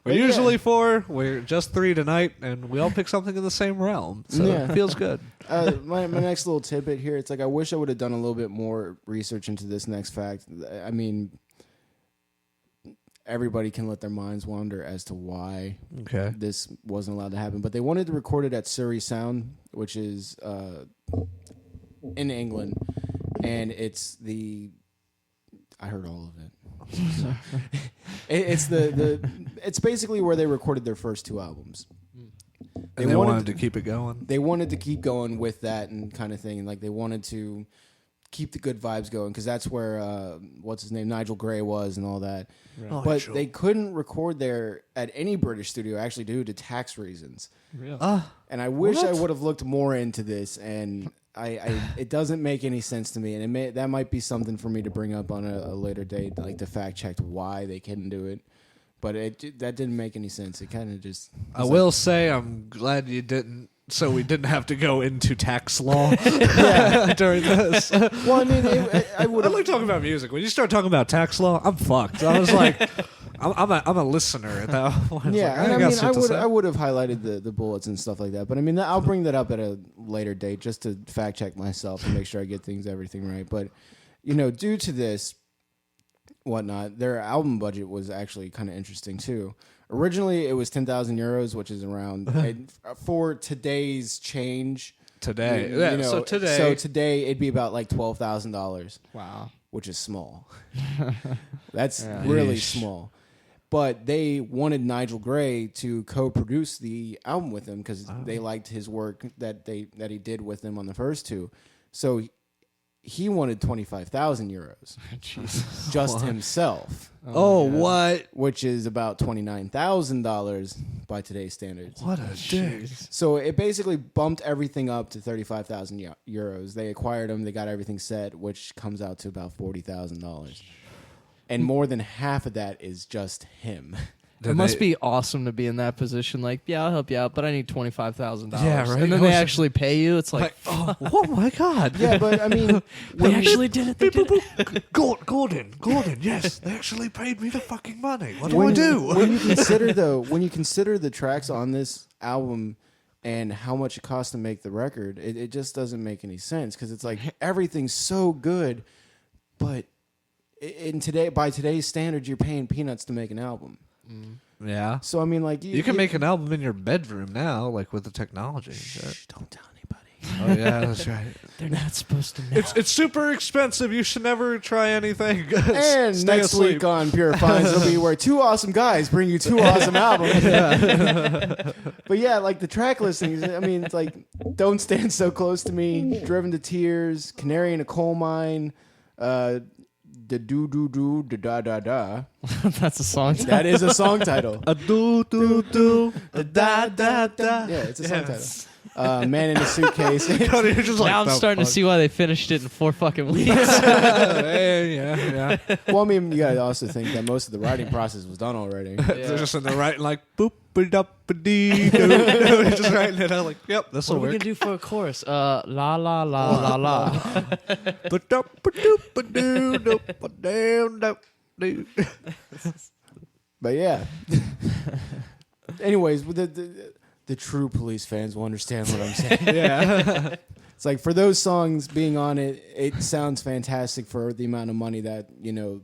We're Yeah. usually 4. We're just 3 tonight, and we all pick something in the same realm. So Yeah. it feels good. My next little tidbit here, it's like I wish I would have done a little bit more research into this next fact. I mean, everybody can let their minds wander as to why Okay. this wasn't allowed to happen, but they wanted to record it at Surrey Sound, which is in England, and it's I heard all of it. It's basically where they recorded their first 2 albums. And they wanted to keep it going. They wanted to keep going with that and kind of thing, and like they wanted to keep the good vibes going because that's where what's his name, Nigel Gray was and all that. Oh, But sure. they couldn't record there at any British studio actually due to tax reasons. Really? And I wish I What? would have looked more into this, and I it doesn't make any sense to me, and that might be something for me to bring up on a later date, like to fact check why they couldn't do it. But that didn't make any sense. It kind of just. I will say I'm glad you didn't so we didn't have to go into tax law Yeah. during this. Well, I mean, I would I have. like talking about music. When you start talking about tax law, I'm fucked. I was like, I'm a listener at that point. Yeah, Like, and I got mean, shit to say. I would have highlighted the bullets and stuff like that. But I mean, I'll bring that up at a later date just to fact check myself and make sure I get everything right. But due to this, whatnot, their album budget was actually kind of interesting too. Originally, it was 10,000 euros, which is around for today's change. Today. you Yeah, know, so today. it'd be about like $12,000. Wow. Which is small. That's Yeah. really Yeesh. small. But they wanted Nigel Gray to co-produce the album with him because they liked his work that he did with them on the first two. So he wanted 25,000 euros, Jesus. just himself, Oh, my God. what? which is about $29,000 by today's standards. What a dick. Jeez. So it basically bumped everything up to 35,000 euros. They acquired him, they got everything set, which comes out to about $40,000. And more than half of that is just him. It must be awesome to be in that position. Like, yeah, I'll help you out, but I need $25,000. Yeah, right. And then they actually pay you. It's like, oh my God. Yeah, but I mean, they actually did it. They did it. Gordon, yes, they actually paid me the fucking money. What do when, I do? when you consider the tracks on this album and how much it costs to make the record, it just doesn't make any sense because it's like everything's so good, but by today's standards, you're paying peanuts to make an album. Yeah. So I mean, like You can make an album in your bedroom now, like with the technology. Shh, don't tell anybody. Oh yeah, that's right. They're not supposed to know. It's super expensive. You should never try anything. And Stay next asleep. week on Pure Finds, it'll be where two awesome guys bring you two awesome albums. But yeah, like the track listings, I mean, it's like Don't Stand So Close to Me, Driven to Tears, Canary in a Coal Mine, the do da da da. That's a song title. That is a song title. A do da da da. Yeah, it's a song title. Man in a Suitcase. You're just like, Now I'm "The starting to fuck?" see why they finished it in 4 fucking weeks. yeah. Well, I mean, you gotta also think that most of the writing process was done already. They're just in there writing like boop a dee doo. Just writing it out like, yep, this What will are we work. gonna do for a chorus? La la la la la. But yeah. Anyways, the true police fans will understand what I'm saying. Yeah. It's like for those songs being on it, it sounds fantastic for the amount of money that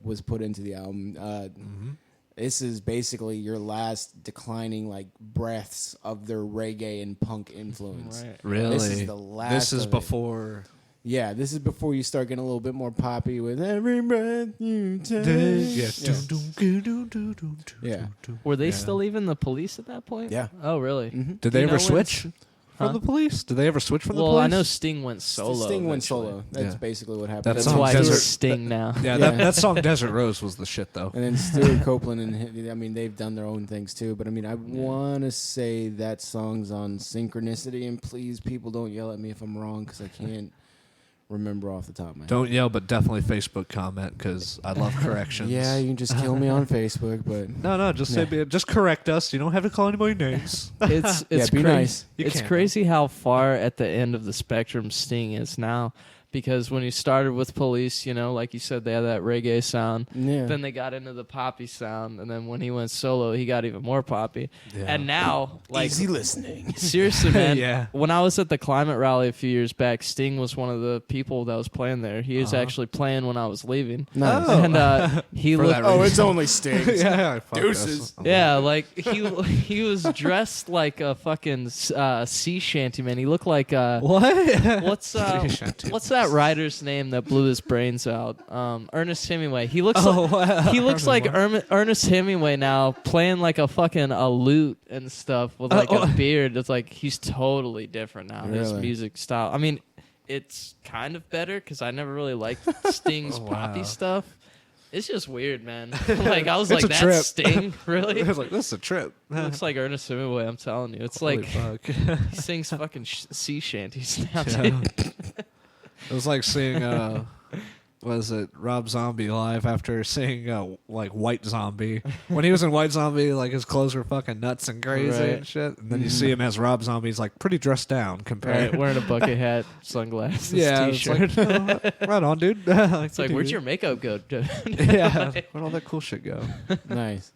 was put into the album. This is basically your last declining like breaths of their reggae and punk influence. Right. Really? This is the last. This is of it. before. Yeah, this is before you start getting a little bit more poppy with every breath you take. Yeah. Were they Yeah. still even the police at that point? Yeah. Oh, really? Mm-hmm. Did they You ever know when switch Huh? from the police? Did they ever switch from the Well, police? I know Sting went solo. Sting went eventually. solo. That's Yeah. basically what happened. That That's song why Desert- he's Sting now. Yeah, Yeah. that song Desert Rose was the shit though. And then Stuart Copeland and I mean they've done their own things too. But I mean I want to say that song's on Synchronicity. And please, people, don't yell at me if I'm wrong because I can't remember off the top of my head. Don't yell, but definitely Facebook comment because I love corrections. Yeah, you can just kill me on Facebook, but No, just say, just correct us. You don't have to call anybody names. It's yeah, be nice. You It's can't. crazy how far at the end of the spectrum Sting is now. Because when he started with Police, like you said, they had that reggae sound. Yeah. Then they got into the poppy sound, and then when he went solo, he got even more poppy. Yeah. And now, like, easy listening. seriously, man, Yeah. when I was at the climate rally a few years back, Sting was one of the people that was playing there. He was actually playing when I was leaving. Nice. Oh. And he For looked. that reason. It's only Stings. yeah, fuck Deuces. us. Yeah, like he was dressed like a fucking sea shanty man. He looked like What? what's that writer's name that blew his brains out? Ernest Hemingway. He looks like Ernest Hemingway now, playing like a lute and stuff with like a beard. It's like he's totally different now. His Really? music style. I mean, it's kind of better because I never really liked Sting's poppy stuff. It's just weird, man. Like I was It's like, a trip. that's Sting, really? I was like, this is a trip. He looks like Ernest Hemingway. I'm telling you, it's Holy like fuck. he sings fucking sea shanties now, Yeah. dude. It was like seeing was it Rob Zombie live after seeing like White Zombie. When he was in White Zombie, like his clothes were fucking nuts and crazy Right. and shit. And then you see him as Rob Zombie, he's like pretty dressed down compared. Right, wearing a bucket hat, sunglasses, Yeah, it's t-shirt. like, oh, right on, dude. Like, It's like, where'd your makeup go? yeah? Where'd all that cool shit go? Nice.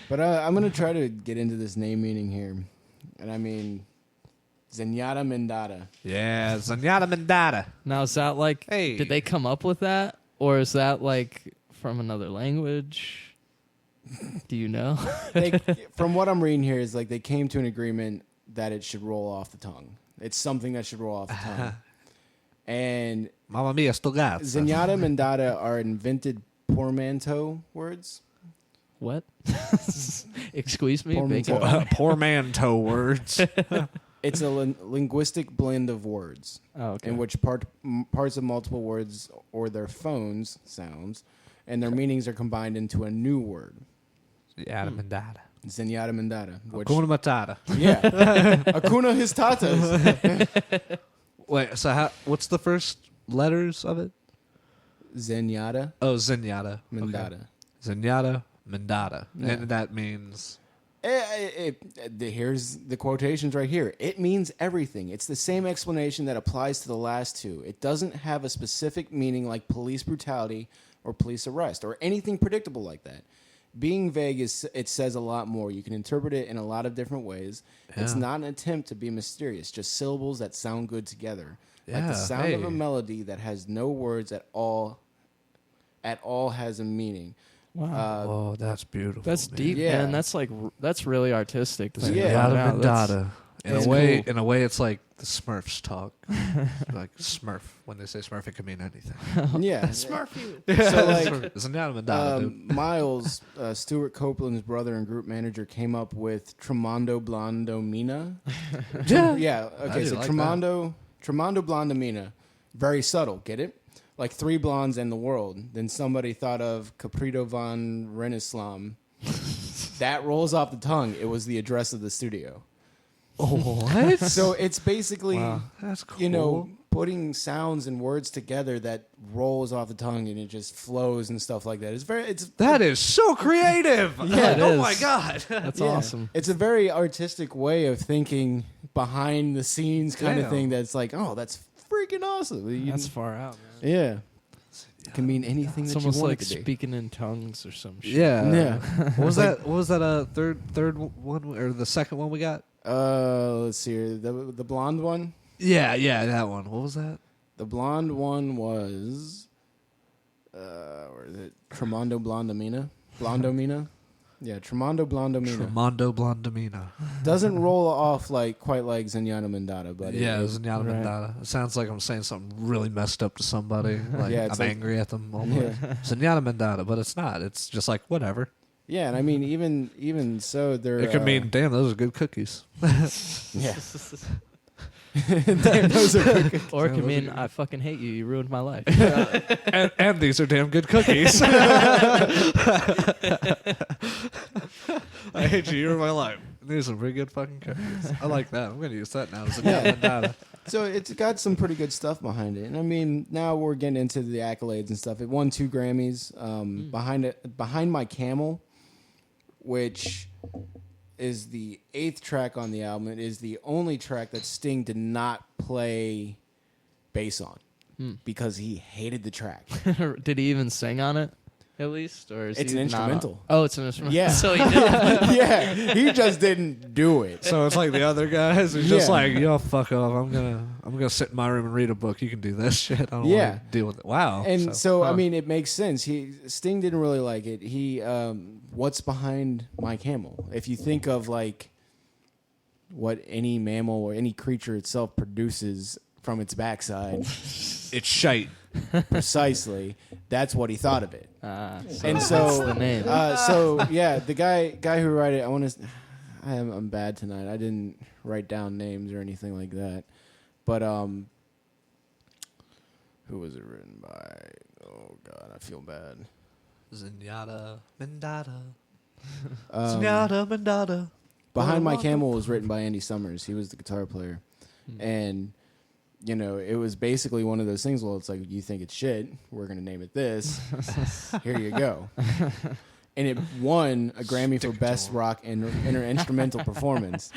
But I'm gonna try to get into this name meaning here, and I mean, Zenyatta Mendata. Yeah, Zenyatta Mendata. Now, is that like, Hey. did they come up with that? Or is that like from another language? Do you know? From what I'm reading here, is like they came to an agreement that it should roll off the tongue. It's something that should roll off the tongue. And Mamma mia, sto cazzo. Zenyatta Mendata are invented portmanteau words. What? Excuse me? Portmanteau. Bacon? Poor man toe words. It's a linguistic blend of words Oh, okay. in which parts of multiple words or their phones sounds and their meanings are combined into a new word. Zenyatta Mendata. Zenyatta Mendata. Which, Hakuna Matata. yeah. Akuna his tatas. Wait, so what's the first letters of it? Zenyatta Oh, Zenyatta. Mendata. Okay. Zenyatta Mendata. Yeah. And that means... Here's the quotations right here. It means everything. It's the same explanation that applies to the last two. It doesn't have a specific meaning like police brutality or police arrest or anything predictable like that. Being vague it says a lot more. You can interpret it in a lot of different ways. It's Yeah. not an attempt to be mysterious, just syllables that sound good together. Like Yeah, the sound of hey. a melody that has no words at all has a meaning. Wow. Oh, that's beautiful. That's man. deep, Yeah. man. That's really artistic. thinking Yeah. about it Zenyatta now. That's- Mendata. That's In a way, it's like the Smurfs talk. Like Smurf. When they say Smurf, it can mean anything. Yeah. Smurf you. So like Zenyatta Mendata, dude. Miles, Stuart Copeland's brother and group manager, came up with Tremondo Blondomina. Yeah. Okay. do So like Tremondo Blondomina, very subtle. Get it? Like three blondes in the world. Then somebody thought of Caprito von Renislam. That rolls off the tongue. It was the address of the studio. Oh, what? So it's basically, That's cool. you know, putting sounds and words together that rolls off the tongue and it just flows and stuff like that. That is so creative. Yeah, it oh is. my god. That's Yeah. awesome. It's a very artistic way of thinking behind the scenes kind of Damn. thing that's like, oh, that's freaking awesome. That's far out, man. Yeah. It can mean anything It's that you almost want like it to be. speaking in tongues or some shit. Yeah. Yeah. What was that? What was that? Third one or the second one we got? Let's see here. The blonde one? Yeah, that one. What was that? The blonde one was where is it? Tremondo Blondomina? Blondomina? Yeah, Tremondo Blondomina. Tremondo Blondomina. Doesn't roll off quite like Zenyatta Mendata, but Yeah, it, Zenyatta right. Mendata. It sounds like I'm saying something really messed up to somebody. Like Yeah, I'm it's like- angry at them. Almost. Zenyatta Mendata, but it's not. It's just like whatever. yeah, and I mean even so they're It could mean, damn, those are good cookies. yeah. Damn, those are good. Or it can mean, I fucking hate you. You ruined my life. and these are damn good cookies. I hate you. You're my life. These are pretty good fucking cookies. I like that. I'm gonna use that now. Zenyatta Mendata. So it's got some pretty good stuff behind it, and I mean now we're getting into the accolades and stuff. It won 2 Grammys. Behind My Camel, which is the 8th track on the album. It is the only track that Sting did not play bass on because he hated the track. Did he even sing on it? At least, or is It's he an not on- instrumental. Oh, it's an instrumental. Yeah. So he did. Yeah, he just didn't do it. So it's like the other guys. It's just Yeah. like, yo, fuck off. I'm gonna sit in my room and read a book. You can do this shit. I don't Yeah. want to deal with it. Wow. And so I mean, it makes sense. Sting didn't really like it. He, what's behind My Camel? If you think of like what any mammal or any creature itself produces from its backside, it's shite. precisely, that's what he thought of it. And that's so, the name. so yeah, the guy who wrote it, I'm bad tonight. I didn't write down names or anything like that, but who was it written by? Oh God, I feel bad. Zenyatta Mendata. Um, Zenyatta Mendata. Behind My Camel was written by Andy Summers. He was the guitar player. And you know, it was basically one of those things. Well, it's like, you think it's shit, we're gonna name it this. Here you go. And it won a Grammy for Best Rock and Instrumental Performance.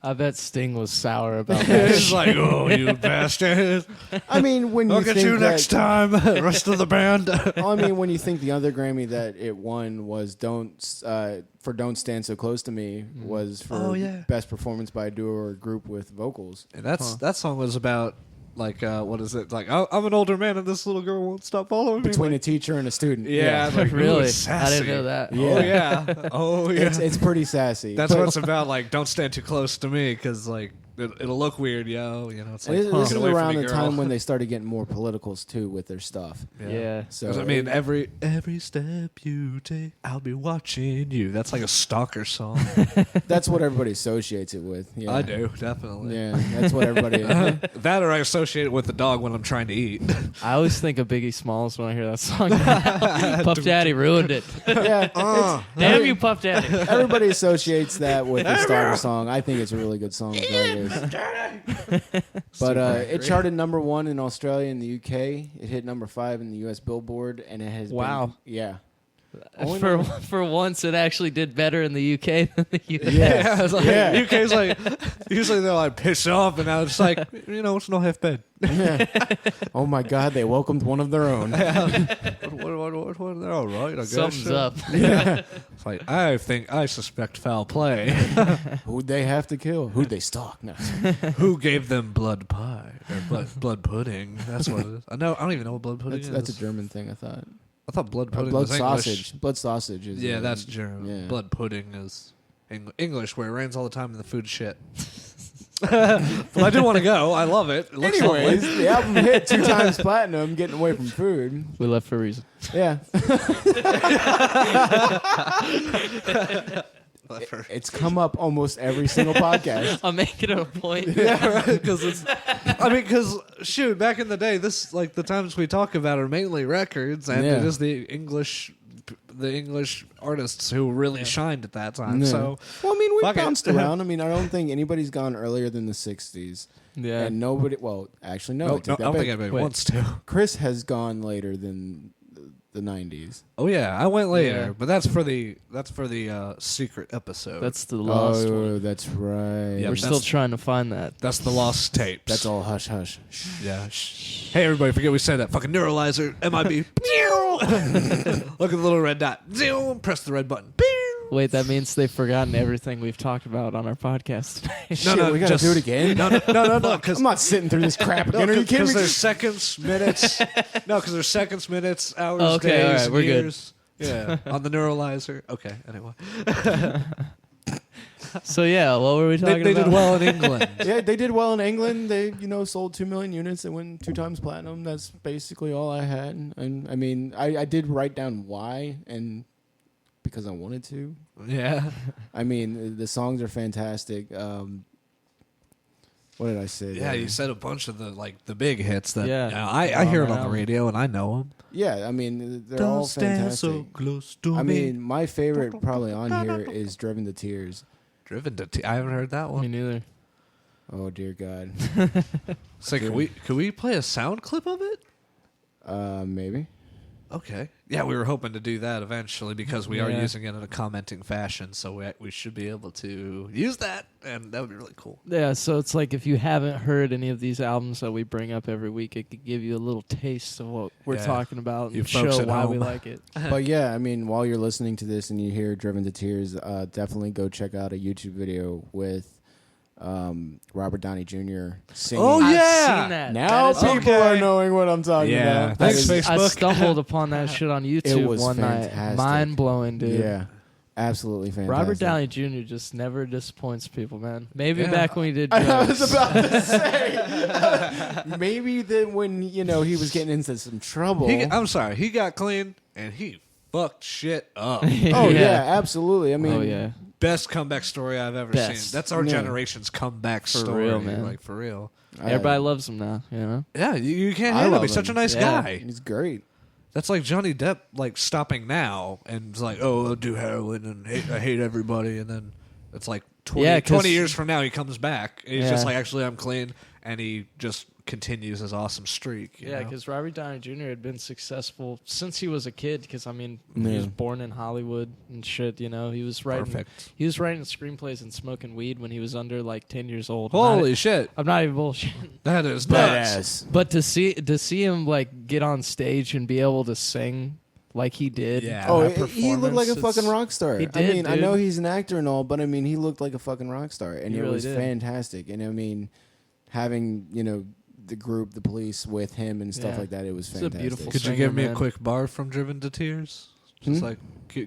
I bet Sting was sour about that. It's like, oh, you bastard! I mean, when you I'll get think you next time. Rest of the band. I mean, when you think the other Grammy that it won was "Don't Stand So Close to Me" was for Best Performance by a duo or group with vocals. And that song was about. Like, what is it? Like, I'm an older man and this little girl won't stop following me. Between a teacher and a student. Yeah. Like, Really? sassy. I didn't know that. Yeah. Oh, yeah. Oh, yeah. It's pretty sassy. That's what it's about. Like, don't stand too close to me because, like, it'll look weird, yo. You know, it's like, This is get away around from the me, girl. time when they started getting more politicals, too, with their stuff. Yeah. So 'Cause, I mean, every step you take, I'll be watching you. That's like a stalker song. that's what everybody associates it with. Yeah. I do, definitely. Yeah, that's what everybody... That or I associate it with the dog when I'm trying to eat. I always think of Biggie Smalls when I hear that song. Puff Daddy ruined it. Yeah, Damn you, Puff Daddy. everybody associates that with the starter song. I think it's a really good song regardless. But it charted #1 in Australia and the UK. It hit #5 in the US Billboard, and it has Wow. been... Yeah. For once, it actually did better in the UK than the US. Yeah, it's like, Yeah. UK's like, usually they're like pissed off, and now it's like, you know, it's no half bad. Oh my God, they welcomed one of their own. They're all right, I guess. Something's up. It's like, I suspect foul play. Who'd they have to kill? Who'd they stalk? No. Who gave them blood pie or blood pudding? That's what it is. I don't even know what blood pudding is. That's a German thing, I thought. I thought blood pudding Blood was sausage. English. Blood sausage is... Yeah, that's German. Yeah. Blood pudding is English, where it rains all the time and the food's shit. But I do want to go. I love it. It looks Anyways, lovely. the album hit 2 times platinum, getting away from food. We left for a reason. Yeah. It's come up almost every single podcast. I'll make it a point. Yeah, right. Because shoot, back in the day, this like the times we talk about are mainly records, and Yeah. it is the English artists who really shined at that time. Yeah. So, Well, I mean, we Fuck it. bounced around. I mean, I don't think anybody's gone earlier than the 60s. Yeah. And nobody... Well, actually, no. no, I take I that don't back. think anybody Wait. wants to. Chris has gone later than the 90s. Oh yeah, I went later, Yeah. but that's for the secret episode. That's the lost one. That's right. Yeah, We're that's- still trying to find that. that's the lost tapes. That's all hush hush. Yeah. Shh. Hey everybody, forget we said that. Fucking neuralizer. MIB. Look at the little red dot. Zoom. Press the red button. Wait, that means they've forgotten everything we've talked about on our podcast today. Shit, we gotta do it again? No, because I'm not sitting through this crap again. Are you kidding me? there's seconds, minutes. No, because there's seconds, minutes, hours, Okay, all days, right, we're good. years. Yeah, on the neuralizer. Okay, anyway. So yeah, what were we talking They about? did well in England. Yeah, they did well in England. They, sold 2 million units. They went 2 times platinum. That's basically all I had. And I mean, I did write down why, and because I wanted to. Yeah. I mean, the songs are fantastic. What did I say? Yeah, there? you said a bunch of the big hits that Yeah. you know, I hear it on the radio and I know them. Yeah, I mean, they're all fantastic. close to I mean, my favorite probably on here is "Driven to Tears." Driven to I haven't heard that Me one. neither. Oh dear God. So could we play a sound clip of it? Maybe. Okay. Yeah, we were hoping to do that eventually because we are Yeah. using it in a commenting fashion, so we should be able to use that, and that would be really cool. Yeah, so it's like if you haven't heard any of these albums that we bring up every week, it could give you a little taste of what we're Yeah. talking about You and folks show at why we home. like it. But yeah, I mean, while you're listening to this and you hear "Driven to Tears," definitely go check out a YouTube video with Robert Downey Jr. singing. Oh, I've yeah. seen that. Now That is people okay. are knowing what I'm talking Yeah, about. thanks, That is- I Facebook. stumbled upon that shit on YouTube was one fantastic. night. Mind blowing, dude. Yeah, absolutely fantastic. Robert Downey Jr. just never disappoints people, man. Maybe Yeah. back when he did I drugs. was about to say maybe that when he was getting into some trouble. I'm sorry, he got clean and he fucked shit up. Oh yeah, absolutely. I mean, oh yeah. Best comeback story I've ever Best. seen. That's our Yeah. generation's comeback For story, real, man. like for real. Everybody loves him now, you know? Yeah, you can't I hate him. love He's such a him. nice Yeah. guy. he's great. That's like Johnny Depp, like stopping now and it's like, oh, I'll do heroin and I hate everybody, and then it's like 20, Yeah, 'cause- 20 years from now he comes back and he's just Yeah. like, actually, I'm clean, and he just continues his awesome streak. you Yeah, know? because Robert Downey Jr. had been successful since he was a kid. Because I mean, Yeah. he was born in Hollywood and shit. You know, he was writing. Perfect. He was writing screenplays and smoking weed when he was under like 10 years old. Holy shit, I'm not even bullshit. that is nuts. Badass. But to see him like get on stage and be able to sing like he did. Yeah. Oh, that he looked like a performance, fucking rock star. He I did, mean, I dude. know he's an actor and all, but I mean, he looked like a fucking rock star, and He it really was did. fantastic. And I mean, having the group, the police with him and stuff Yeah. like that, it was It's a fantastic. beautiful Could you singer, give me a man. quick bar from Driven to Tears? Just Hmm? like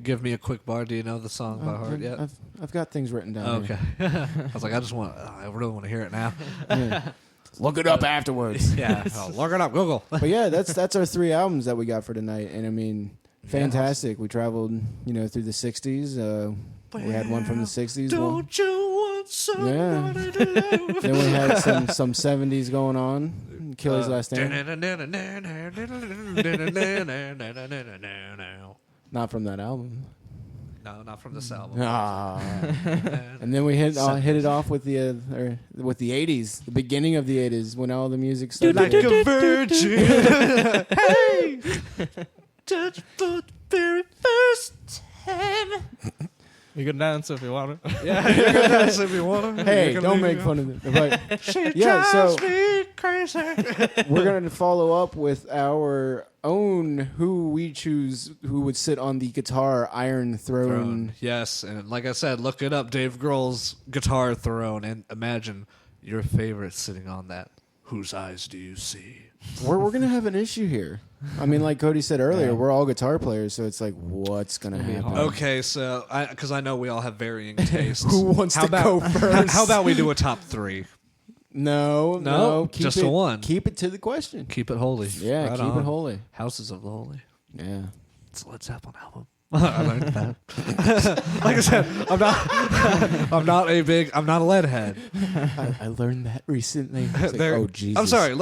give me a quick bar. Do you know the song by heart yet? I've got things written down. Okay. I was like, I really want to hear it now. Here. Yeah. Look it up afterwards. Yeah, look it up, Google. But yeah, that's our 3 albums that we got for tonight, and I mean, fantastic. We traveled, through the '60s. We had one from the '60s. one. Don't you want somebody to love? Then we had some '70s going on. Killer's Last Stand. Not from that album. No, not from this album. Ah. And then we hit it off with the '80s, the beginning of the '80s, when all the music started. Like a virgin. Hey, touch for the very first time. You can dance if you want to. Yeah, you can dance if you want to. Hey, don't make fun of it. But She Yeah, drives so- me crazy. we're going to follow up with our own who we choose who would sit on the guitar Iron Throne. Yes, and like I said, look it up. Dave Grohl's guitar throne, and imagine your favorite sitting on that. Whose eyes do you see? We're going to have an issue here. I mean, like Cody said earlier, Yeah. we're all guitar players, so it's like, what's going to It'll be happen? hard. Okay, so because I know we all have varying tastes. Who wants to go first? How about we do a top three? No. Keep just it, a one. Keep it to the question. Keep it holy. Yeah, Right keep on. it holy. Houses of the Holy. Yeah. It's a Led Zeppelin album. I learned that. Like I said, I'm not a lead head. I learned that recently. It's like, They're- oh, Jesus. I'm sorry,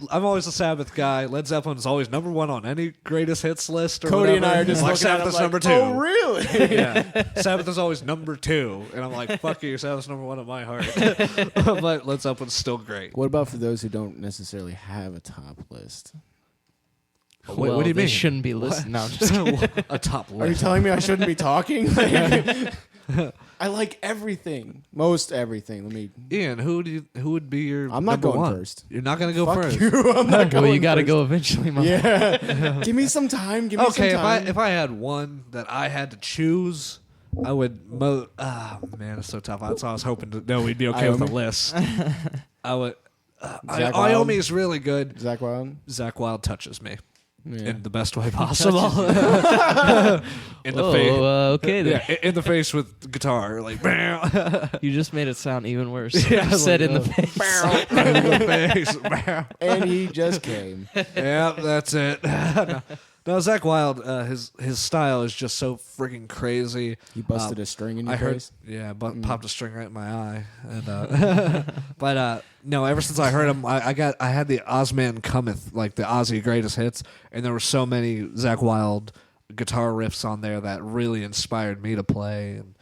I'm always a Sabbath guy. Led Zeppelin is always number one on any greatest hits list. Or Cody and whatever. I are just like looking at Sabbath him is like, number two. oh, really? Yeah, Sabbath is always number two, and I'm like, fuck you, Sabbath's number one in my heart. But Led Zeppelin's still great. What about for those who don't necessarily have a top list? What Well, do you they mean? shouldn't be listening. No, I'm just kidding. A top Are you list. telling me I shouldn't be talking? I like everything. Most everything. Let me. Ian, who would be your? I'm not number going one? first. You're not gonna go Fuck first. you. I'm not going Well, you got to first. go eventually, man. Yeah. Give me some time. Give me Okay, some time. if I had one that I had to choose, I would. Man, it's so tough. That's why I was hoping to know we'd be okay with the Iomi? list. I would. Zach Wilde? Iomi is really good. Zach Wilde. Zach Wilde touches me Yeah. in the best way possible. In the Oh, face. okay then. Yeah, in the face with guitar, like bam. You just made it sound even worse. Yeah, You said like, in the face. Right in the face. Bam. And he just came. Yeah, that's it. No, Zach Wilde, his style is just so freaking crazy. He busted a string in your I heard, face. yeah, but popped a string right in my eye, and but no, ever since I heard him, I had the Ozman Cometh, like the Ozzy greatest hits, and there were so many Zach Wilde guitar riffs on there that really inspired me to play, and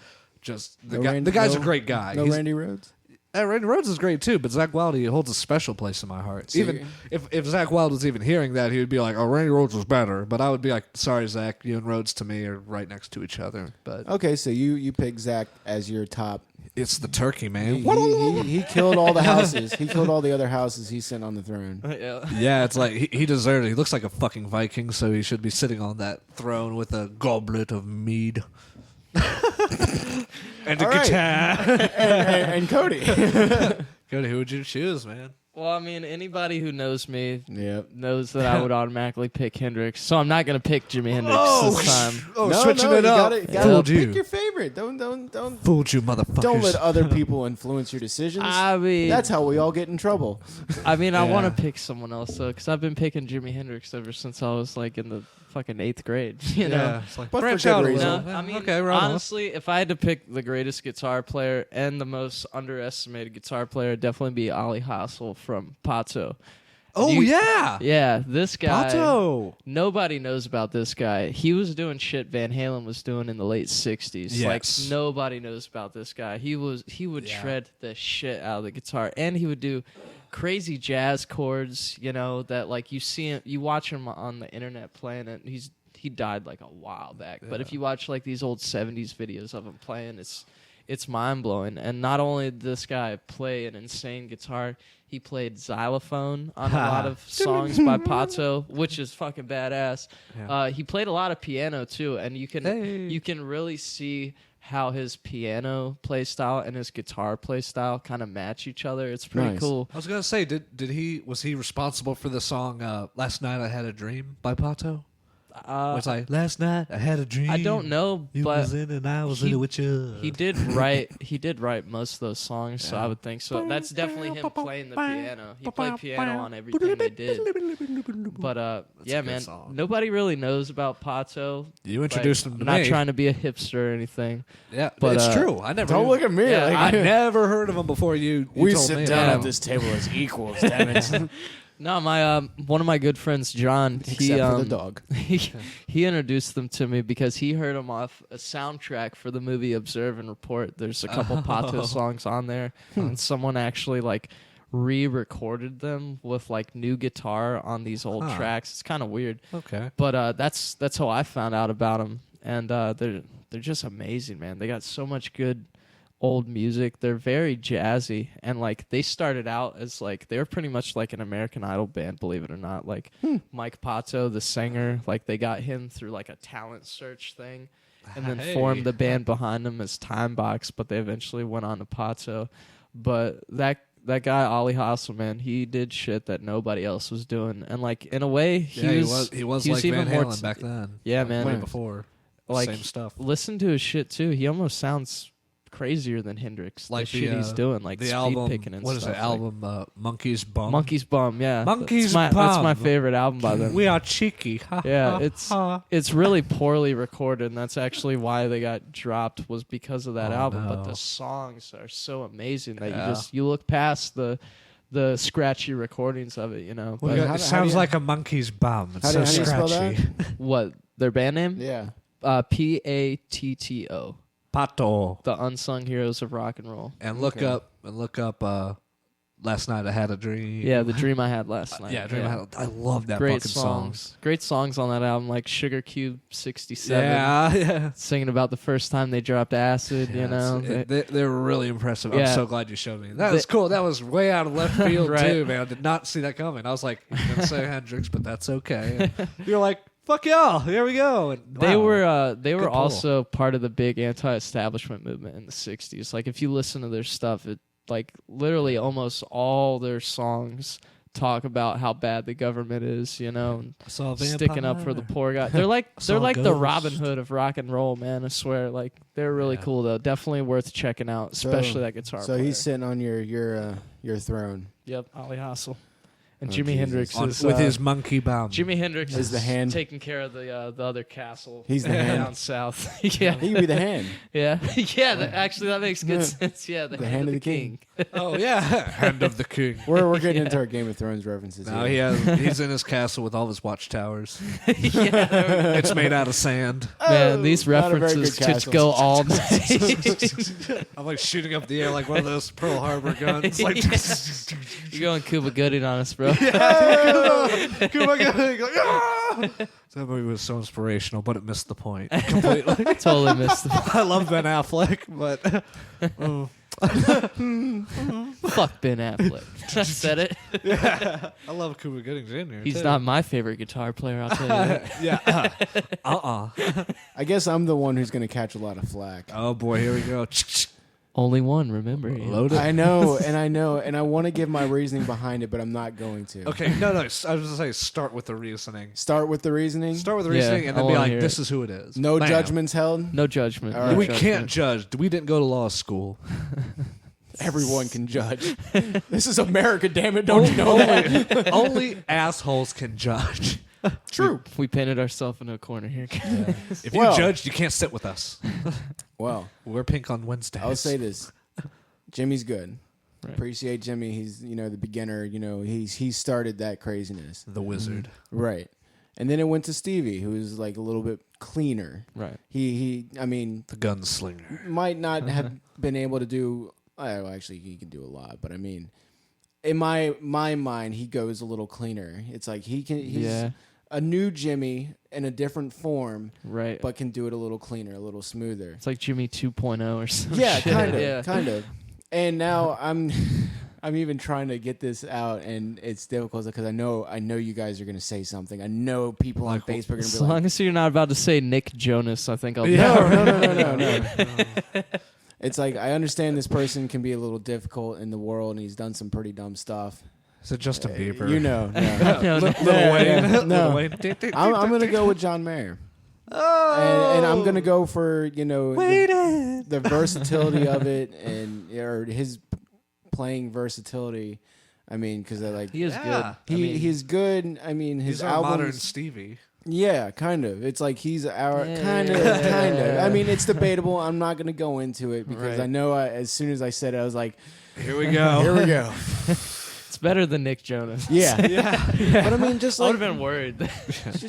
just the guy's a great guy. No He's- Randy Rhoads. Randy Rhoads is great too, but Zach Wilde, he holds a special place in my heart. So Even you- if Zach Wilde was even hearing that, he would be like, "Oh, Randy Rhoads was better," but I would be like, "Sorry, Zach, you and Rhoads to me are right next to each other." But Okay, so you pick Zach as your top. it's the turkey, man. He killed all the houses. He killed all the other houses he sent on the throne. Yeah. Yeah, it's like he deserved it. He looks like a fucking Viking, so he should be sitting on that throne with a goblet of mead. And a All right. guitar. and Cody. Cody, who would you choose, man? Well, I mean, anybody who knows me Yep. knows that I would automatically pick Hendrix. So I'm not going to pick Jimi Hendrix this time. Oh, No, switching no, it you up. gotta Fooled pick you. your favorite. Don't Fooled you, motherfuckers. don't let other people influence your decisions. I mean, That's how we all get in trouble. I mean, I Yeah. want to pick someone else though, because I've been picking Jimi Hendrix ever since I was like in the fucking 8th grade. You know. Yeah, it's like But for branch good out a reason. little. No, I mean, okay, right on. honestly, if I had to pick the greatest guitar player and the most underestimated guitar player, it'd definitely be Ollie Hassel from Pato. Oh You- yeah, Yeah, this guy. Pato. Nobody knows about this guy. He was doing shit Van Halen was doing in the late 60s. Yes. Like nobody knows about this guy. He would Yeah. shred the shit out of the guitar, and he would do crazy jazz chords, you know, that like you see him, you watch him on the internet playing it. He died like a while back, but if you watch like these old 70s videos of him playing, it's mind blowing. And not only did this guy play an insane guitar, he played xylophone on a lot of songs by Pato, which is fucking badass. Yeah. He played a lot of piano too, and you can really see how his piano play style and his guitar play style kind of match each other. It's pretty cool. I was gonna say, was he responsible for the song "Last Night I Had a Dream" by Pato? Was like last night I had a dream. I don't know, you but was in and I was in it with you. He did write most of those songs, so I would think so. That's definitely him playing the piano. He played piano on everything they did. But yeah, man, nobody really knows about Pato. You introduced him to me. I'm not trying to be a hipster or anything. Yeah, but it's true. I never. Don't look at me. Yeah, like, I never heard of him before you we told sit me. down at this table as equals. Damn it. No, my one of my good friends, John, Except for the dog. he introduced them to me because he heard them off a soundtrack for the movie Observe and Report. There's a couple Pato songs on there, and someone actually like re-recorded them with like new guitar on these old tracks. It's kind of weird. Okay, but that's how I found out about them, and they're just amazing, man. They got so much good old music. They're very jazzy, and like they started out as like they were pretty much like an American Idol band, believe it or not. Like Mike Pato, the singer, like they got him through like a talent search thing, and then formed the band behind them as Time Box. But they eventually went on to Pato. But that guy Ali Hassel, man, he did shit that nobody else was doing, and like in a way, he was like even Van more Halen back then. Yeah, man. Way before, like same stuff. Listen to his shit too. He almost sounds crazier than Hendrix. Like the shit he's doing, like the speed album. picking and What is stuff. the album? Monkey's Bum. Monkey's Bum, yeah. Monkey's That's my Bum. favorite album by them. We are cheeky. Yeah, it's really poorly recorded, and that's actually why they got dropped, was because of that album. No. But the songs are so amazing that you look past the scratchy recordings of it, you know. Well, But it sounds like a monkey's bum. It's so how do you spell scratchy. what, their band name? Yeah. Patto. Pato. The Unsung Heroes of Rock and Roll. And look up. Last Night I Had a Dream. Yeah, the dream I had last night. Yeah, Dream I Had. I love that Great fucking songs. Great songs on that album, like Sugar Cube 67. Yeah. Singing about the first time they dropped acid, you know. They're really impressive. Yeah. I'm so glad you showed me. That was cool. That was way out of left field Right. too, man. I did not see that coming. I was like, you're gonna say Hendrix, but that's okay. And you're like, fuck y'all. Here we go. And, They wow. were pull. also part of the big anti-establishment movement in the 60s. Like if you listen to their stuff, it like literally almost all their songs talk about how bad the government is, you know, and I saw a sticking up for the vampire. poor guy. They're like saw the ghost. Robin Hood of rock and roll, man. I swear, like they're really Yeah. cool though. Definitely worth checking out, especially that guitar. So player. he's sitting on your throne. Yep, Ali Hassel. And Oh, Jimi Jesus. Hendrix is with his monkey bum. Jimi Hendrix Is the hand. taking care of the other castle. He's the hand. down south. Yeah, He could be the hand. yeah, yeah. Actually, that makes good sense. Yeah, the hand of the king. Oh yeah, Hand of the King. We're getting into our Game of Thrones references. No, here. he's in his castle with all his watchtowers. Yeah, It's made out of sand. man, these not a very references good just castle. go all night. I'm like shooting up the air like one of those Pearl Harbor guns. Like, You're going Cuba Gooding on us, bro. Cuba Gooding, like, ah! That movie was so inspirational, but it missed the point completely. Totally missed the I love Ben Affleck, but fuck Ben Affleck. I said it. yeah, I love Cuba Gooding's in here. He's too. not my favorite guitar player. I'll tell you that. Yeah. I guess I'm the one who's going to catch a lot of flack. Oh boy, here we go. Only one, remember? Load it. I know, and I want to give my reasoning behind it, but I'm not going to. Okay, no. I was gonna say start with the reasoning. Start with the reasoning. Start with the Yeah, reasoning, and I then be wanna like, hear "This it. is who it is." No Bam. judgments held. No judgment. All no right. We judgment. can't judge. We didn't go to law school. Everyone can judge. This is America, damn it! Don't you know that? Only assholes can judge. True. We painted ourselves into a corner here. If you Well- judged, you can't sit with us. Well, We're pink on Wednesdays. I'll say this: Jimmy's good. Right. Appreciate Jimmy. He's the beginner. He started that craziness. the wizard. Right. And then it went to Stevie, who was like a little bit cleaner. Right. I mean, The gunslinger. might not have been able to do. Well, actually, he can do a lot, but I mean, in my mind, he goes a little cleaner. It's like he's a new Jimmy in a different form, right? But can do it a little cleaner, a little smoother. It's like Jimmy 2.0 or something. Yeah, kind of. And now I'm even trying to get this out, and it's difficult because I know you guys are going to say something. I know people on Facebook are going to be as like, long as you're not about to say Nick Jonas, I think I'll. No. It's like I understand this person can be a little difficult in the world, and he's done some pretty dumb stuff. Is it Justin Bieber? No. Little Wayne. No. Little Wayne. I'm going to go with John Mayer. Oh, and I'm gonna go for the versatility of it or his playing versatility. I mean, because he is good. He's good. I mean, his he's our albums, modern Stevie. Yeah, kind of. It's like he's our kind of. I mean, it's debatable. I'm not gonna go into it because I know as soon as I said it, I was like, here we go. It's better than Nick Jonas. Yeah. But I mean, just like I would have been worried.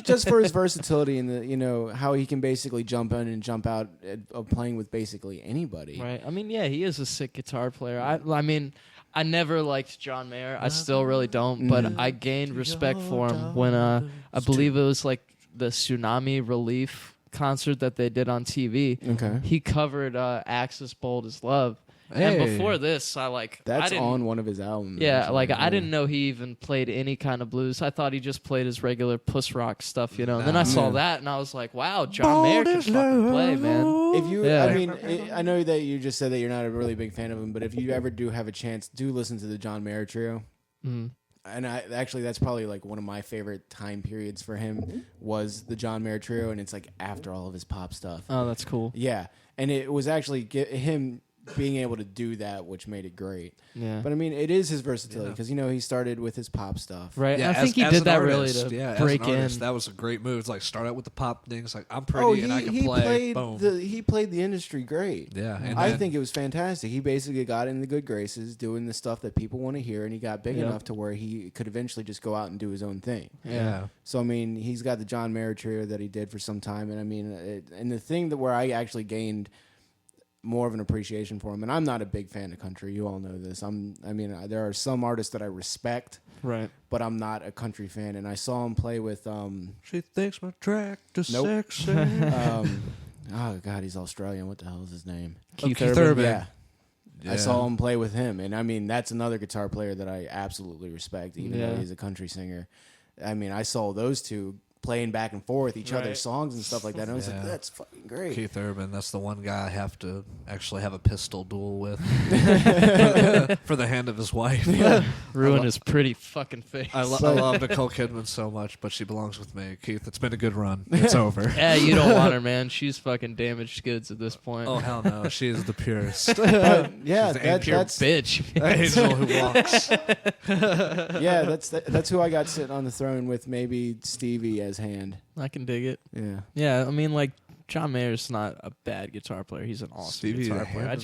just for his versatility and the how he can basically jump in and jump out of playing with basically anybody. Right. I mean, yeah, he is a sick guitar player. I mean, I never liked John Mayer. I still really don't. But I gained respect for him when I believe it was like the Tsunami Relief concert that they did on TV. Okay. He covered Axis Bold as Love. Hey. And before this, that's on one of his albums. Yeah, I didn't know he even played any kind of blues. I thought he just played his regular puss rock stuff, And then I saw that, and I was like, "Wow, John Mayer can fucking play, man." If you, I mean, I know that you just said that you're not a really big fan of him, but if you ever do have a chance, do listen to the John Mayer Trio. Mm. And that's probably like one of my favorite time periods for him was the John Mayer Trio, and it's like after all of his pop stuff. Oh, that's cool. Yeah, and it was actually him being able to do that, which made it great. Yeah. But I mean, it is his versatility because he started with his pop stuff. Right. Yeah, I think he did that really to break in. That was a great move. It's like start out with the pop things. Like I'm pretty and I can play. Boom. He played the industry great. Yeah, and I think it was fantastic. He basically got in the good graces, doing the stuff that people want to hear, and he got big enough to where he could eventually just go out and do his own thing. Yeah. So I mean, he's got the John Mayer Trio that he did for some time, and I mean, and the thing where I actually gained more of an appreciation for him, and I'm not a big fan of country. You all know this. There are some artists that I respect, right? But I'm not a country fan. And I saw him play with. She thinks my track to sexy. Oh God, he's Australian. What the hell is his name? Keith Urban. Yeah. I saw him play with him, and I mean that's another guitar player that I absolutely respect, even though he's a country singer. I mean, I saw those two playing back and forth each other's songs and stuff like that. And I was like, that's fucking great. Keith Urban, that's the one guy I have to actually have a pistol duel with for the hand of his wife. Ruin his pretty fucking face. I love Nicole Kidman so much, but she belongs with me. Keith, it's been a good run. It's over. Yeah, you don't want her, man. She's fucking damaged goods at this point. Oh, hell no. She is the purest. Yeah, that's bitch. The angel who walks. Yeah, that's who I got sitting on the throne with maybe Stevie as hand. I can dig it. Yeah. Yeah, I mean, like, John Mayer's not a bad guitar player. He's an awesome guitar player.